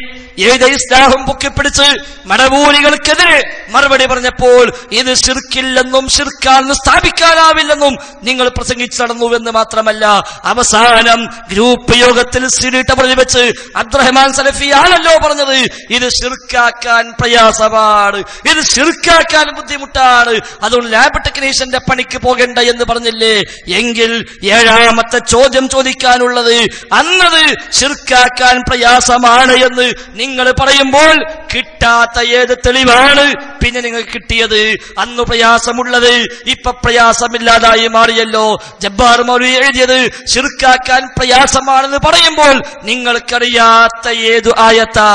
ഏത് ഇസ്ലാഹും പൊക്കിപ്പിടിച്ച് മടവൂരികൾക്കെതിരെ മറുപടി പറഞ്ഞപ്പോൾ ഇത് ശിർക്കില്ലെന്നും ശിർക്കാണെന്ന് സ്ഥാപിക്കാനാവില്ലെന്നും നിങ്ങൾ പ്രസംഗിച്ചു നടന്നുവെന്ന് മാത്രമല്ല, അവസാനം ഗ്രൂപ്പ് യോഗത്തിൽ സിരിട്ട പ്രതിവെച്ച് അബ്ദുറഹ്മാൻ സലഫിയാണല്ലോ പറഞ്ഞത് ഇത് ശിർക്കാക്കാൻ പ്രയാസമാണ്, ഇത് ശിർക്കാക്കാൻ ബുദ്ധിമുട്ടാണ്, അതുകൊണ്ട് ലാബ് ടെക്നീഷ്യന്റെ പണിക്ക് പോകേണ്ട എന്ന് പറഞ്ഞില്ലേ? എങ്കിൽ 7ാമത്തെ ചോദ്യം ചോദിക്കാനുള്ളത് അന്നത് ശിർക്കാക്കാൻ പ്രയാസമാണ് എന്ന് നിങ്ങൾ പറയുമ്പോൾ കിട്ടാത്ത ഏത് തെളിവാണ് പിന്നെ നിങ്ങൾക്ക് കിട്ടിയത്? അന്ന് പ്രയാസമുള്ളത് ഇപ്പൊ പ്രയാസമില്ലാതായി മാറിയല്ലോ. ജബ്ബാർ മൗലവി എഴുതിയത് ശിർക്കാക്കാൻ പ്രയാസമാണെന്ന് പറയുമ്പോൾ നിങ്ങൾക്കറിയാത്ത ഏതു ആയത്താ,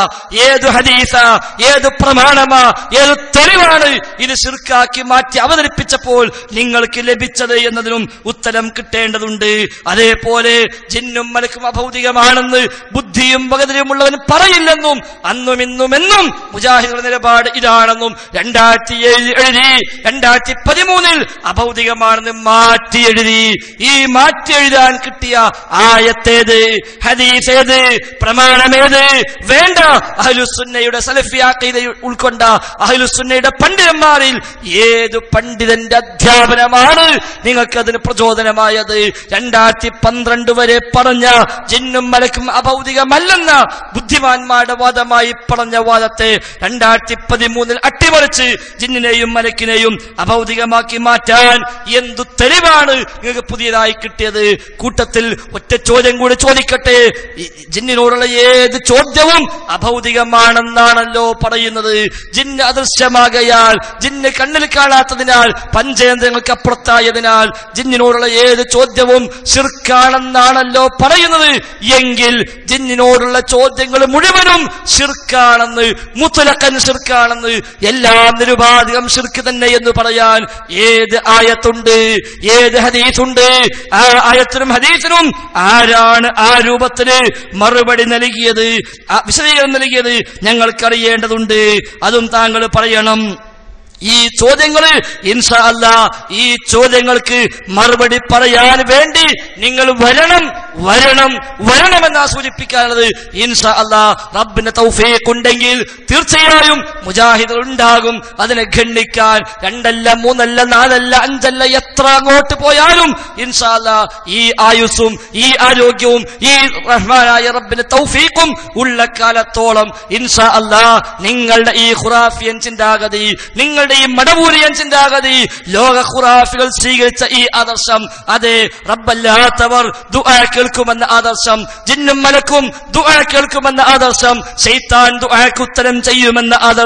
ഏതു ഹദീസാ, ഏതു പ്രമാണമാ, ഏതു തെളിവാണ് ഇത് ശിർക്കാക്കി മാറ്റി അവതരിപ്പിച്ചപ്പോൾ നിങ്ങൾക്ക് ലഭിച്ചത് എന്നതിനും ഉത്തരം കിട്ടേണ്ടതുണ്ട്. അതേപോലെ ജിന്നും മലക്കും അഭൗതികമാണെന്ന് ബുദ്ധിയും പകതിരിയുമുള്ളവൻ പറയില്ലെന്നും അന്നും ഇന്നുമെന്നും മുജാഹിദുകളുടെ നിലപാട് ഇതാണെന്നും 2007 എഴുതി 2013 അഭൗതികമാണെന്ന് മാറ്റി എഴുതി. ഈ മാറ്റി എഴുതാൻ കിട്ടിയ ആയത്തേത്, ഹദീസ് ഏത്, പ്രമാണമേത്? വേണ്ട. അഹ്ലുസുന്നയുടെ സലഫി അഖീദ ഉൾക്കൊണ്ട അഹ്ലുസുന്നയുടെ പണ്ഡിതന്മാരിൽ ഏത് പണ്ഡിതന്റെ അധ്യാപനമാണ് നിങ്ങൾക്കതിന് പ്രചോദനമായത്? 2012 വരെ പറഞ്ഞ ജിന്നും മലക്കും അഭൗതികമല്ലെന്ന ബുദ്ധിമാന്മാരുടെ വാദമായി പറഞ്ഞ വാദത്തെ 2013 അട്ടിമറിച്ച് ജിന്നിനെയും മലക്കിനെയും അഭൗതികമാക്കി മാറ്റാൻ എന്തു തെളിവാണ് നിങ്ങൾക്ക് പുതിയതായി കിട്ടിയത്? കൂട്ടത്തിൽ ഒറ്റ ചോദ്യം കൂടി ചോദിക്കട്ടെ. ജിന്നിനോടുള്ള ഏത് ചോദ്യവും അഭൗതികമാണെന്നാണല്ലോ പറയുന്നത്. ജിന്ന് അദൃശ്യമാകയാൽ, ജിന്ന് കണ്ണിൽ കാണാത്തതിനാൽ, പഞ്ചേന്ദ്രങ്ങൾക്ക് അപ്പുറത്തായതിനാൽ ജിന്നിനോടുള്ള ഏത് ചോദ്യവും ശിർക്കാണെന്നാണല്ലോ പറയുന്നത്. എങ്കിൽ ജിന്നിനോടുള്ള ചോദ്യങ്ങൾ മുഴുവനും ശിർക്കാണെന്ന്, മുത്ലഖൻ ശിർക്കാണെന്ന്, എല്ലാം നിരുപാധികം ശിർക്ക് തന്നെ എന്ന് പറയാൻ ഏത് ആയത്തുണ്ട്, ഏത് ഹദീസുണ്ട്? ആ ആയത്തിനും ഹദീസിനും ആരാണ് ആ രൂപത്തിന് മറുപടി നൽകിയത്, വിശദീകരണം നൽകിയത്? ഞങ്ങൾക്കറിയേണ്ടതുണ്ട്. അതും താങ്കൾ പറയണം. ഈ ചോദ്യങ്ങൾ ഇൻഷാ അല്ലാഹ്, ഈ ചോദ്യങ്ങൾക്ക് മറുപടി പറയാൻ വേണ്ടി നിങ്ങൾ വരണമെന്നാ സൂചിപ്പിക്കാനുള്ളത്. ഇൻഷാ അല്ലാഹ് റബ്ബിന്റെ തൗഫീഖ് ഉണ്ടെങ്കിൽ തീർച്ചയായും മുജാഹിദുകൾ ഉണ്ടാകും അതിനെ ഖണ്ഡിക്കാൻ. 2 അല്ല 3 അല്ല 4 അല്ല 5 അല്ല എത്ര അങ്ങോട്ട് പോയാലും ഇൻഷാ അല്ലാഹ് ഈ ആയുസ്സും ഈ ആരോഗ്യവും ഈ റഹ്മാനായ റബ്ബിന്റെ തൗഫീഖും ഉള്ള കാലത്തോളം ഇൻഷാ അല്ലാഹ് നിങ്ങളുടെ ഈ ഖുറാഫിയൻ ചിന്താഗതി, നിങ്ങൾ ജിന്നുകളുടെയും മടവൂരിയൻ ചിന്താഗതി, ലോക ഖുറാഫികൾ സ്വീകരിച്ച ഈ ആദർശം, അതെ റബ്ബല്ലാത്തവർ ദുആ കേൾക്കുമെന്ന ആദർശം, ജിന്നും മലക്കും ദുആ കേൾക്കുമെന്ന ആദർശം, ശൈത്താൻ ദുആക്ക് ഉത്തരം ചെയ്യുമെന്ന ആദർശം